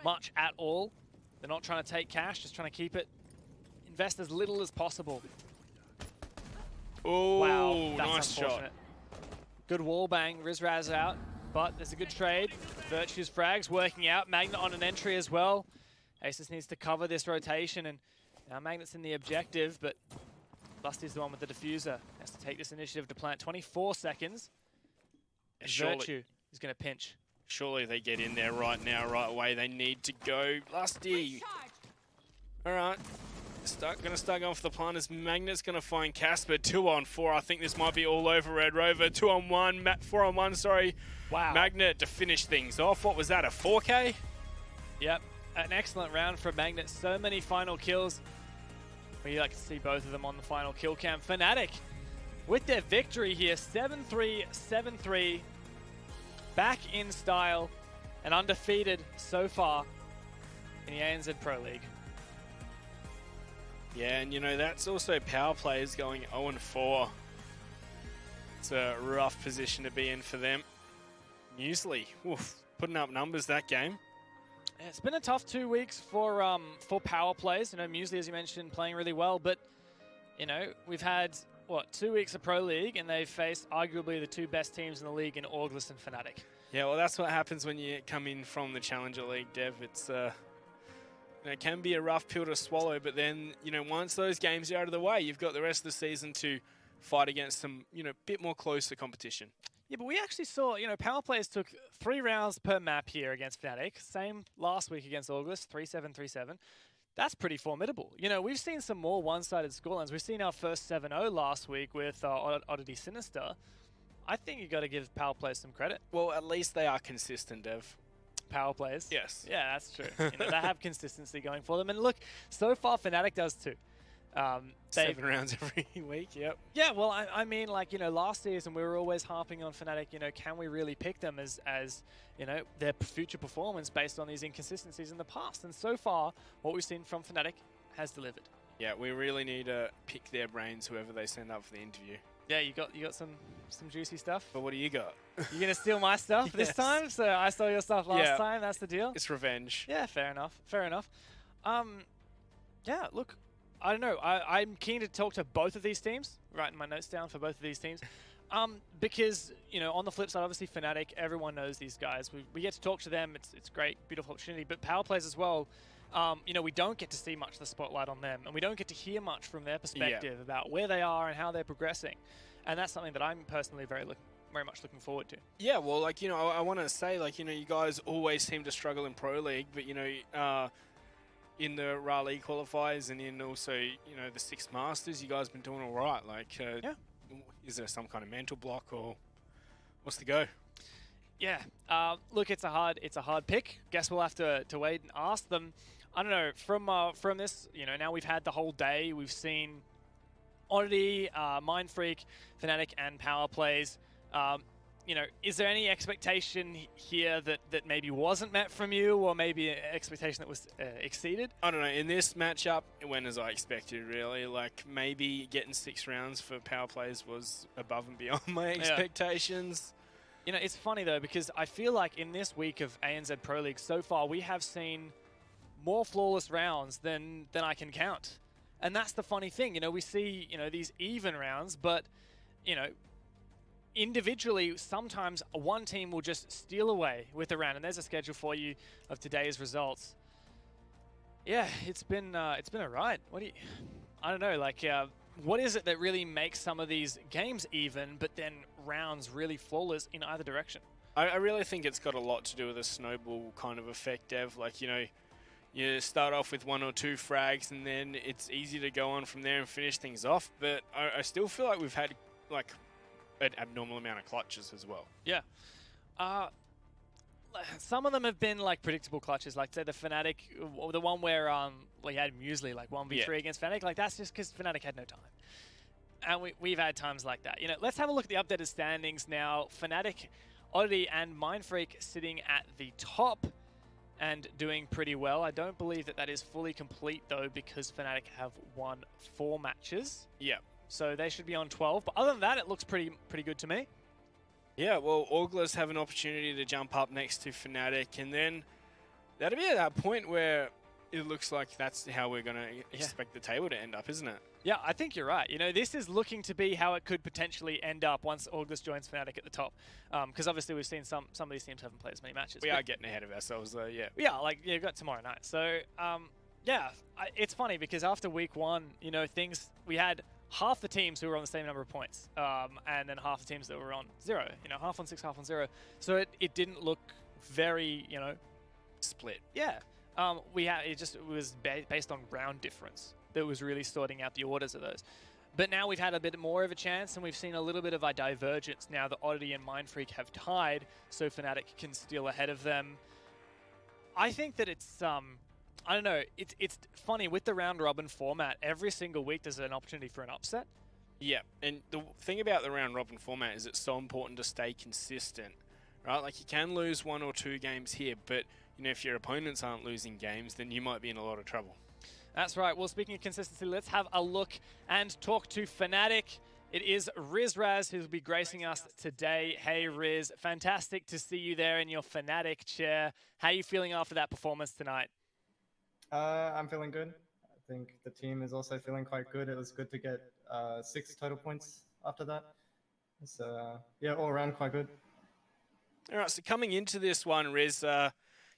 much at all. They're not trying to take cash, just trying to keep it, invest as little as possible. Oh, wow, that's nice shot. Good wall bang, Rizraz out, but there's a good trade. Virtue's frags working out. Magnet on an entry as well. Aces needs to cover this rotation, and now Magnet's in the objective, but Lusty's the one with the diffuser. Has to take this initiative to plant 24 seconds. Virtue is going to pinch. Surely they get in there right now, right away. They need to go. Lusty. All right. Gonna start going for the planters. Magnet's gonna find Casper. 2-on-4. I think this might be all over Red Rover. 2-on-1. 4-on-1, sorry. Wow. Magnet to finish things off. What was that, a 4K? Yep. An excellent round for Magnet. So many final kills. We like to see both of them on the final kill cam. Fnatic with their victory here. 7-3, 7-3. Back in style and undefeated so far in the ANZ Pro League. Yeah, and that's also power players going 0-4. It's a rough position to be in for them. Muesli, putting up numbers that game. Yeah, it's been a tough 2 weeks for power plays. Muesli, as you mentioned, playing really well, but we've had 2 weeks of Pro League, and they've faced arguably the 2 best teams in the league in August and Fnatic. Yeah, well, that's what happens when you come in from the Challenger League, Dev. It's it can be a rough pill to swallow, but then, once those games are out of the way, you've got the rest of the season to fight against some, bit more closer competition. Yeah, but we actually saw, power players took 3 rounds per map here against Fnatic. Same last week against August, 3-7, 3-7. That's pretty formidable. We've seen some more one-sided scorelines. We've seen our first 7-0 last week with Oddity Sinister. I think you got to give power players some credit. Well, at least they are consistent, Dev. Power players. Yes. Yeah, that's true. They have consistency going for them. And look, so far Fnatic does too. They've 7 rounds every week, yep. Yeah, well, I mean, like, you know, last season we were always harping on Fnatic, you know, can we really pick them as you know, their future performance based on these inconsistencies in the past? And so far, what we've seen from Fnatic has delivered. Yeah, we really need to pick their brains, whoever they send up for the interview. Yeah, you got some juicy stuff. But what do you got? You're gonna steal my stuff this Yes. time? So I stole your stuff last Yeah. time, that's the deal? It's revenge. Yeah, fair enough. Fair enough. Yeah, look, I don't know. I'm keen to talk to both of these teams, writing my notes down for both of these teams. Because, you know, on the flip side, obviously Fnatic, everyone knows these guys. We get to talk to them. It's great, beautiful opportunity. But power plays as well, you know, we don't get to see much of the spotlight on them. And we don't get to hear much from their perspective about where they are and how they're progressing. And that's something that I'm personally very much looking forward to. Yeah, well, like, you know, I want to say, like, you know, you guys always seem to struggle in Pro League, but, you know, in the Ra League qualifiers and in also, you know, the Six Masters, you guys been doing all right. Like, yeah. Is there some kind of mental block or what's the go? Yeah, look, it's a hard pick. Guess we'll have to wait and ask them. I don't know, from this, you know, now we've had the whole day. We've seen Oddity, Mindfreak, Fnatic, and Power Plays. You know, is there any expectation here that maybe wasn't met from you, or maybe an expectation that was exceeded? I don't know. In this matchup, it went as I expected, really. Like, maybe getting 6 rounds for Power Plays was above and beyond my expectations. You know, it's funny, though, because I feel like in this week of ANZ Pro League so far, we have seen more flawless rounds than I can count. And that's the funny thing. You know, we see, you know, these even rounds, but, you know, individually, sometimes one team will just steal away with a round. And there's a schedule for you of today's results. Yeah, it's been a ride. I don't know, like, what is it that really makes some of these games even, but then rounds really flawless in either direction? I really think it's got a lot to do with a snowball kind of effect, Dev. Like, you know, you start off with 1 or 2 frags, and then it's easy to go on from there and finish things off. But I still feel like we've had, like, an abnormal amount of clutches as well. Yeah. Some of them have been, like, predictable clutches. Like, say, the Fnatic, the one where we had Muesli, like, 1v3 against Fnatic. Like, that's just because Fnatic had no time. And we've had times like that. You know, let's have a look at the updated standings now. Fnatic, Oddity, and Mindfreak sitting at the top and doing pretty well. I don't believe that is fully complete, though, because Fnatic have won 4 matches. Yeah. So they should be on 12. But other than that, it looks pretty good to me. Yeah, well, Auglers have an opportunity to jump up next to Fnatic, and then that'll be at that point where it looks like that's how we're going to expect the table to end up, isn't it? Yeah, I think you're right. You know, this is looking to be how it could potentially end up once Auglers joins Fnatic at the top. Because obviously we've seen some of these teams haven't played as many matches. We are getting ahead of ourselves, though, yeah. Yeah, like, you've got tomorrow night. So, yeah, it's funny because after week 1, you know, we had half the teams who were on the same number of points, and then half the teams that were on 0. You know, half on 6, half on 0. So it didn't look very, you know, split. Yeah, it was based on round difference that was really sorting out the orders of those. But now we've had a bit more of a chance, and we've seen a little bit of a divergence now that Oddity and Mindfreak have tied, so Fnatic can steal ahead of them. I think that it's I don't know, it's funny, with the round robin format, every single week there's an opportunity for an upset. Yeah, and the thing about the round robin format is it's so important to stay consistent, right? Like, you can lose 1 or 2 games here, but, you know, if your opponents aren't losing games, then you might be in a lot of trouble. That's right. Well, speaking of consistency, let's have a look and talk to Fnatic. It is Rizraz who'll be gracing us today. Hey, Riz, fantastic to see you there in your Fnatic chair. How are you feeling after that performance tonight? I'm feeling good. I think the team is also feeling quite good. It was good to get 6 total points after that. So, yeah, all around quite good. All right, so coming into this one, Riz,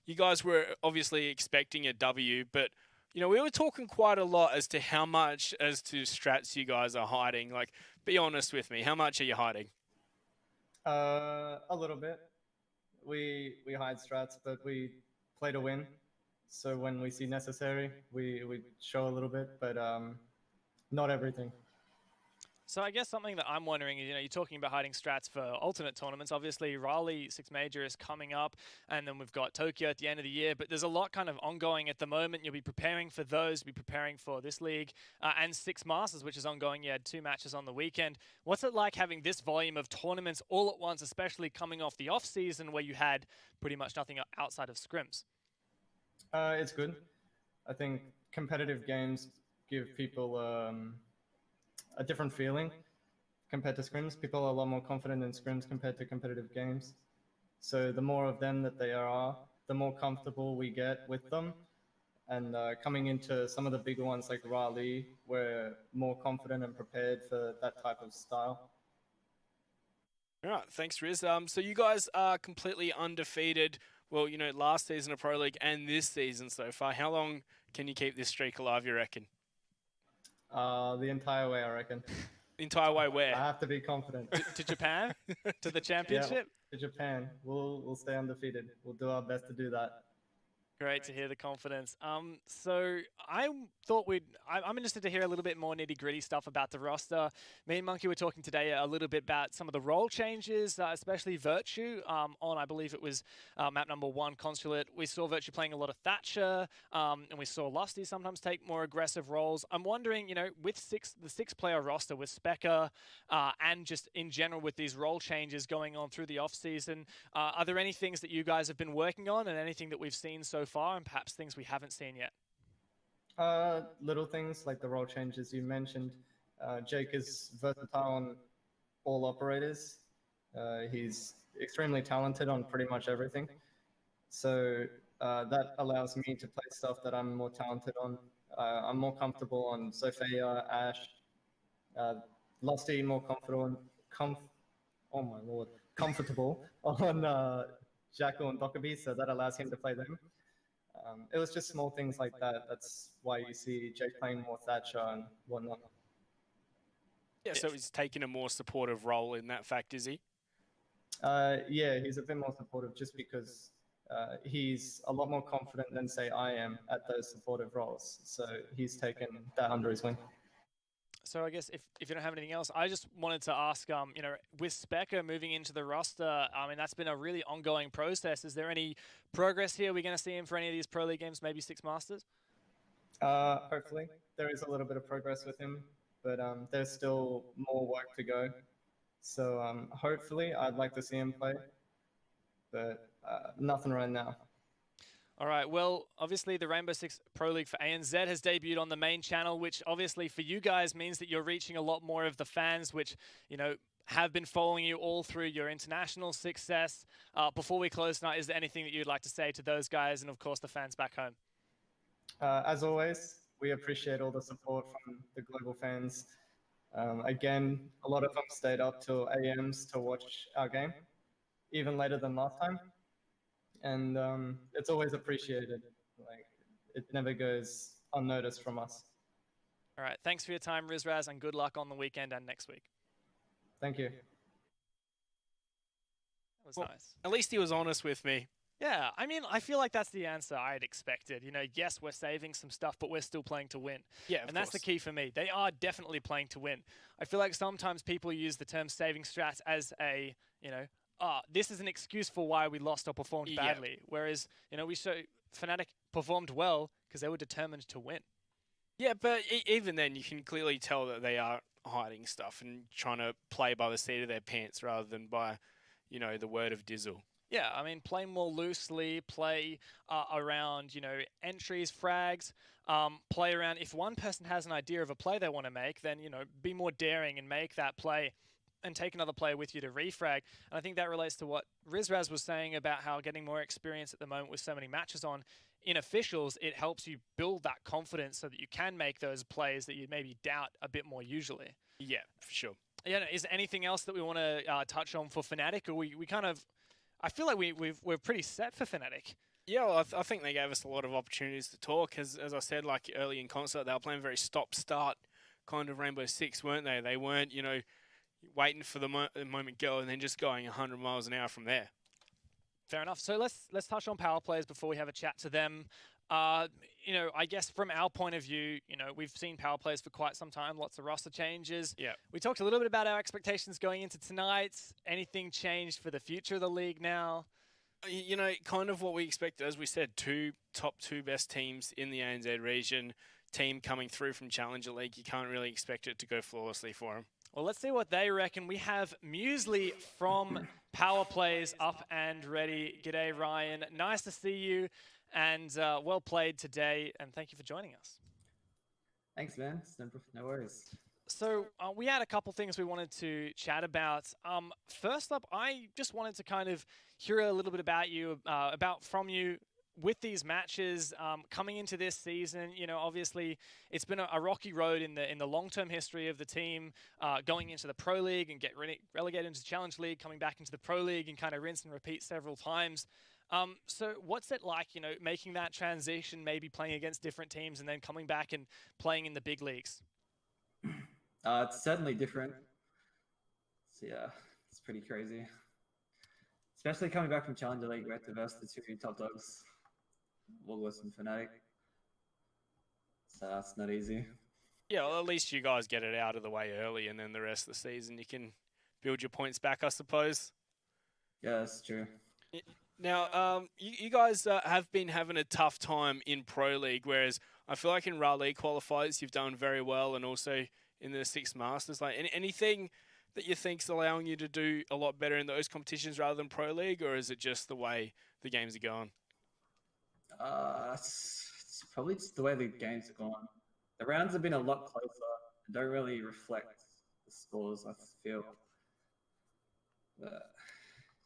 you guys were obviously expecting a W, but, you know, we were talking quite a lot as to how much as to strats you guys are hiding. Like, be honest with me, how much are you hiding? A little bit. We hide strats, but we play to win. So when we see necessary, we show a little bit, but not everything. So I guess something that I'm wondering is, you're talking about hiding strats for alternate tournaments. Obviously, Raleigh Six Major is coming up, and then we've got Tokyo at the end of the year. But there's a lot kind of ongoing at the moment. You'll be preparing for those, be preparing for this league, and Six Masters, which is ongoing. You had 2 matches on the weekend. What's it like having this volume of tournaments all at once, especially coming off the off season where you had pretty much nothing outside of scrims? It's good. I think competitive games give people a different feeling compared to scrims. People are a lot more confident in scrims compared to competitive games. So the more of them that there are, the more comfortable we get with them. And coming into some of the bigger ones like Raleigh, we're more confident and prepared for that type of style. All right, thanks, Riz. So you guys are completely undefeated. Well, last season of Pro League and this season so far. How long can you keep this streak alive, you reckon? The entire way, I reckon. The entire way where? I have to be confident. To Japan? To the championship? Yeah, to Japan. We'll stay undefeated. We'll do our best to do that. Great to hear the confidence. So I'm interested to hear a little bit more nitty-gritty stuff about the roster. Me and Monkey were talking today a little bit about some of the role changes, especially Virtue on, I believe it was map number 1, Consulate. We saw Virtue playing a lot of Thatcher, and we saw Lusty sometimes take more aggressive roles. I'm wondering, with the 6-player roster, with Specker, and just in general with these role changes going on through the off-season, are there any things that you guys have been working on and anything that we've seen so far and perhaps things we haven't seen yet? Little things like the role changes you mentioned. Jake is versatile on all operators. He's extremely talented on pretty much everything. So that allows me to play stuff that I'm more talented on. I'm more comfortable on Sophia, Ash, Lusty, more comfortable on Jackal and Dockerby, so that allows him to play them. It was just small things like that. That's why you see Jake playing more Thatcher and whatnot. Yeah, so he's taking a more supportive role in that fact, is he? Yeah, he's a bit more supportive just because he's a lot more confident than, say, I am at those supportive roles. So he's taken that under his wing. So I guess if you don't have anything else, I just wanted to ask, with Specker moving into the roster, that's been a really ongoing process. Is there any progress here? We're going to see him for any of these Pro League games, maybe Six Masters? Hopefully. There is a little bit of progress with him, but there's still more work to go. So hopefully I'd like to see him play, but nothing right now. All right, well, obviously the Rainbow Six Pro League for ANZ has debuted on the main channel, which obviously for you guys means that you're reaching a lot more of the fans, which, have been following you all through your international success. Before we close tonight, is there anything that you'd like to say to those guys and, of course, the fans back home? As always, we appreciate all the support from the global fans. Again, a lot of them stayed up till AMs to watch our game, even later than last time. And it's always appreciated. Like, it never goes unnoticed from us. All right. Thanks for your time, Rizraz, and good luck on the weekend and next week. Thank you. That was nice. At least he was honest with me. Yeah, I feel like that's the answer I had expected. Yes, we're saving some stuff, but we're still playing to win. Yeah, and that's the key for me. They are definitely playing to win. I feel like sometimes people use the term saving strats as a, this is an excuse for why we lost or performed badly. Whereas, we show Fnatic performed well because they were determined to win. Yeah, but even then, you can clearly tell that they are hiding stuff and trying to play by the seat of their pants rather than by, the word of Dizzle. Yeah, play more loosely, play around, entries, frags, play around. If one person has an idea of a play they want to make, then, be more daring and make that play and take another player with you to refrag. And I think that relates to what Rizraz was saying about how getting more experience at the moment with so many matches on. In officials, it helps you build that confidence so that you can make those plays that you maybe doubt a bit more usually. Yeah, for sure. Yeah, is there anything else that we want to touch on for Fnatic? Or we kind of, I feel like we're pretty set for Fnatic. Yeah, well, I think they gave us a lot of opportunities to talk. As I said, like early in concert, they were playing very stop-start kind of Rainbow Six, weren't they? They weren't, waiting for the moment go and then just going 100 miles an hour from there. Fair enough. So let's touch on power plays before we have a chat to them. You know, I guess from our point of view, you know, we've seen power plays for quite some time, lots of roster changes. Yeah. We talked a little bit about our expectations going into tonight. Anything changed for the future of the league now? You know, kind of what we expected. As we said, top two best teams in the ANZ region. Team coming through from Challenger League. You can't really expect it to go flawlessly for them. Well, let's see what they reckon. We have Muesli from Power Plays up and ready. G'day, Ryan. Nice to see you, and well played today, and thank you for joining us. Thanks, man. No worries. So we had a couple things we wanted to chat about. First up, I just wanted to kind of hear a little bit about you, from you with these matches coming into this season. You know, obviously it's been a rocky road in the long-term history of the team, going into the Pro League and get relegated into the Challenge League, coming back into the Pro League and kind of rinse and repeat several times. So what's it like, you know, making that transition, maybe playing against different teams and then coming back and playing in the big leagues? It's certainly different. So yeah, it's pretty crazy. Especially coming back from Challenger League, we had to verse the two top dogs, Woolworths and Fnatic. So that's not easy. Yeah, well, at least you guys get it out of the way early, and then the rest of the season you can build your points back, I suppose. Yeah, that's true. Now, you guys have been having a tough time in Pro League, whereas I feel like in Ra League qualifiers you've done very well, and also in the Six Masters. Like anything that you think's allowing you to do a lot better in those competitions rather than Pro League, or is it just the way the games are going? It's probably just the way the games are going. The rounds have been a lot closer and don't really reflect the scores, I feel.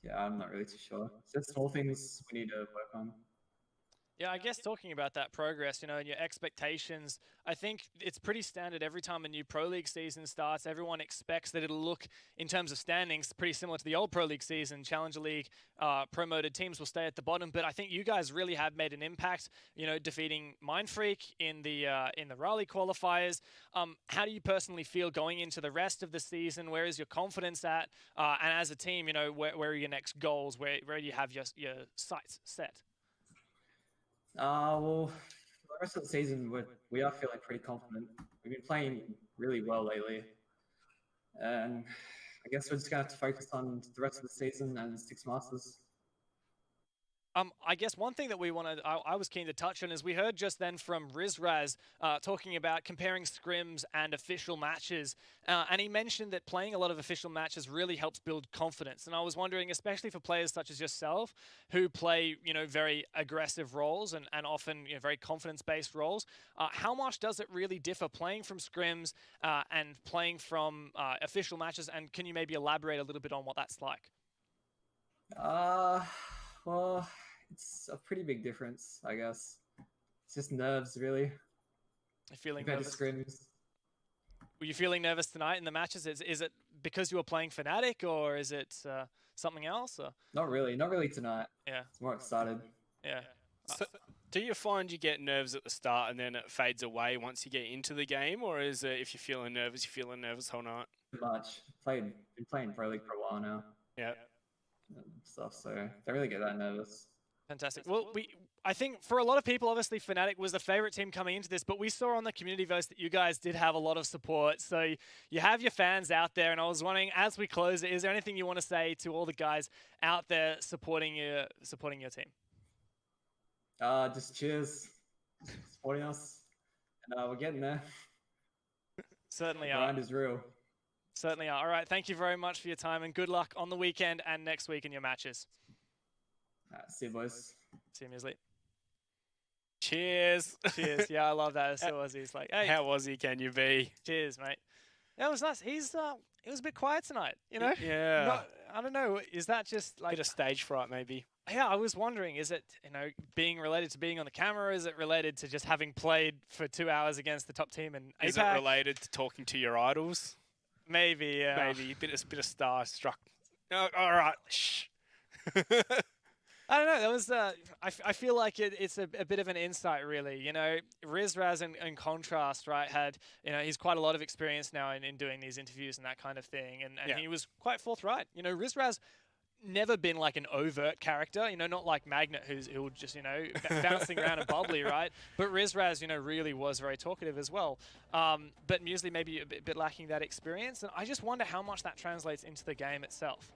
Yeah, I'm not really too sure. It's just small things we need to work on. Yeah, I guess talking about that progress, you know, and your expectations, I think it's pretty standard every time a new Pro League season starts. Everyone expects that it'll look, in terms of standings, pretty similar to the old Pro League season. Challenger League promoted teams will stay at the bottom, but I think you guys really have made an impact, you know, defeating Mindfreak in the Raleigh qualifiers. How do you personally feel going into the rest of the season? Where is your confidence at? And as a team, you know, where are your next goals? Where do you have your sights set? Well, for the rest of the season, we are feeling pretty confident. We've been playing really well lately. And I guess we're just going to have to focus on the rest of the season and Six Masters. I guess one thing that I was keen to touch on is we heard just then from Rizraz talking about comparing scrims and official matches. And he mentioned that playing a lot of official matches really helps build confidence. And I was wondering, especially for players such as yourself, who play, you know, very aggressive roles and often, you know, very confidence-based roles, how much does it really differ playing from scrims and playing from official matches? And can you maybe elaborate a little bit on what that's like? Well, it's a pretty big difference, I guess. It's just nerves, really. You're feeling compared nervous? to scrims. Were you feeling nervous tonight in the matches? Is it because you were playing Fnatic, or is it something else? Or? Not really tonight. Yeah. It's more excited. Yeah. So, do you find you get nerves at the start and then it fades away once you get into the game, or is it if you're feeling nervous whole night? Too much. Been playing Pro League for a while now. Yeah. Stuff, so don't really get that nervous. Fantastic. Well, I think for a lot of people, obviously Fnatic was the favorite team coming into this, but we saw on the community votes that you guys did have a lot of support. So you have your fans out there, and I was wondering, as we close it, is there anything you want to say to all the guys out there supporting your team? Just cheers, supporting us, and we're getting there. Certainly the are. grind is real. Certainly are. All right, thank you very much for your time, and good luck on the weekend and next week in your matches. See you, boys. See you, Muesli. Cheers. Cheers. Yeah, I love that. So was he's like, hey, how Aussie can you be? Cheers, mate. That was nice. He was a bit quiet tonight, you know? Yeah. I don't know. Is that just like bit of stage fright, maybe? Yeah, I was wondering, is it, you know, being related to being on the camera? Is it related to just having played for 2 hours against the top team in APAC? Is it related to talking to your idols? Maybe, yeah. Maybe. Bit of starstruck. Oh, all right. Shh. I don't know. That was. I feel like it's a bit of an insight, really. You know, Rizraz in contrast, right? He's quite a lot of experience now in doing these interviews and that kind of thing, and he was quite forthright. You know, Rizraz never been like an overt character, you know, not like Magnet who'll just, you know, bouncing around and bubbly, right? But Rizraz, you know, really was very talkative as well. But Muesli maybe a bit lacking that experience, and I just wonder how much that translates into the game itself.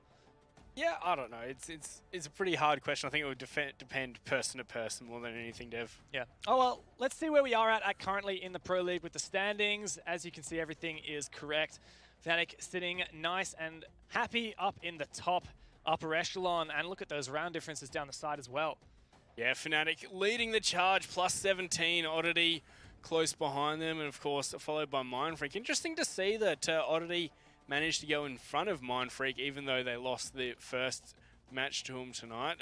Yeah, I don't know. It's a pretty hard question. I think it would depend person to person more than anything, Dev. Yeah. Oh, well, let's see where we are at currently in the Pro League with the standings. As you can see, everything is correct. Fnatic sitting nice and happy up in the top upper echelon, and look at those round differences down the side as well. Yeah, Fnatic leading the charge, plus 17. Oddity close behind them, and of course followed by Mindfreak. Interesting to see that Oddity managed to go in front of Mindfreak, even though they lost the first match to him tonight.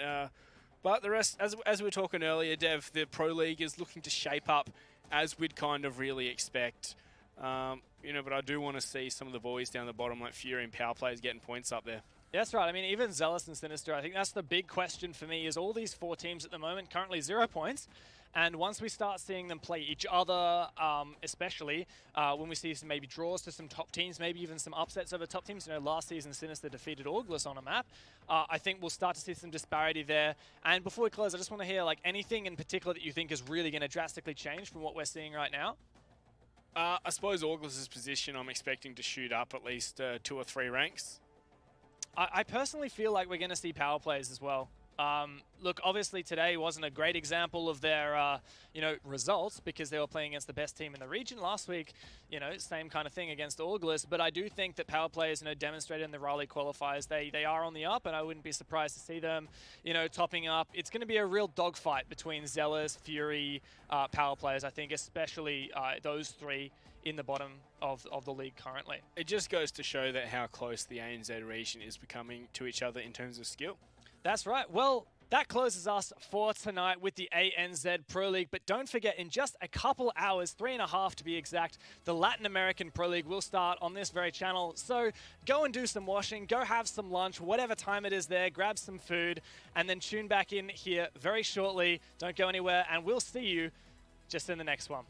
But the rest, as we were talking earlier, Dev, the Pro League is looking to shape up as we'd kind of really expect. You know, but I do want to see some of the boys down the bottom, like Fury and Power Players, getting points up there. That's right. I mean, even Zealous and Sinister, I think that's the big question for me, is all these 4 teams at the moment, currently 0 points. And once we start seeing them play each other, especially when we see some maybe draws to some top teams, maybe even some upsets over top teams. You know, last season Sinister defeated Auglis on a map. I think we'll start to see some disparity there. And before we close, I just want to hear like anything in particular that you think is really going to drastically change from what we're seeing right now. I suppose Auglis' position, I'm expecting to shoot up at least 2 or 3 ranks. I personally feel like we're going to see power plays as well. Look, obviously today wasn't a great example of their, you know, results because they were playing against the best team in the region last week. You know, same kind of thing against Auglis. But I do think that power players, you know, demonstrated in the Raleigh qualifiers, they are on the up, and I wouldn't be surprised to see them, you know, topping up. It's going to be a real dogfight between Zealous, Fury, power players. I think especially those 3 in the bottom of the league currently. It just goes to show that how close the ANZ region is becoming to each other in terms of skill. That's right. Well, that closes us for tonight with the ANZ Pro League. But don't forget, in just a couple hours, 3.5 to be exact, the Latin American Pro League will start on this very channel. So go and do some washing, go have some lunch, whatever time it is there, grab some food, and then tune back in here very shortly. Don't go anywhere, and we'll see you just in the next one.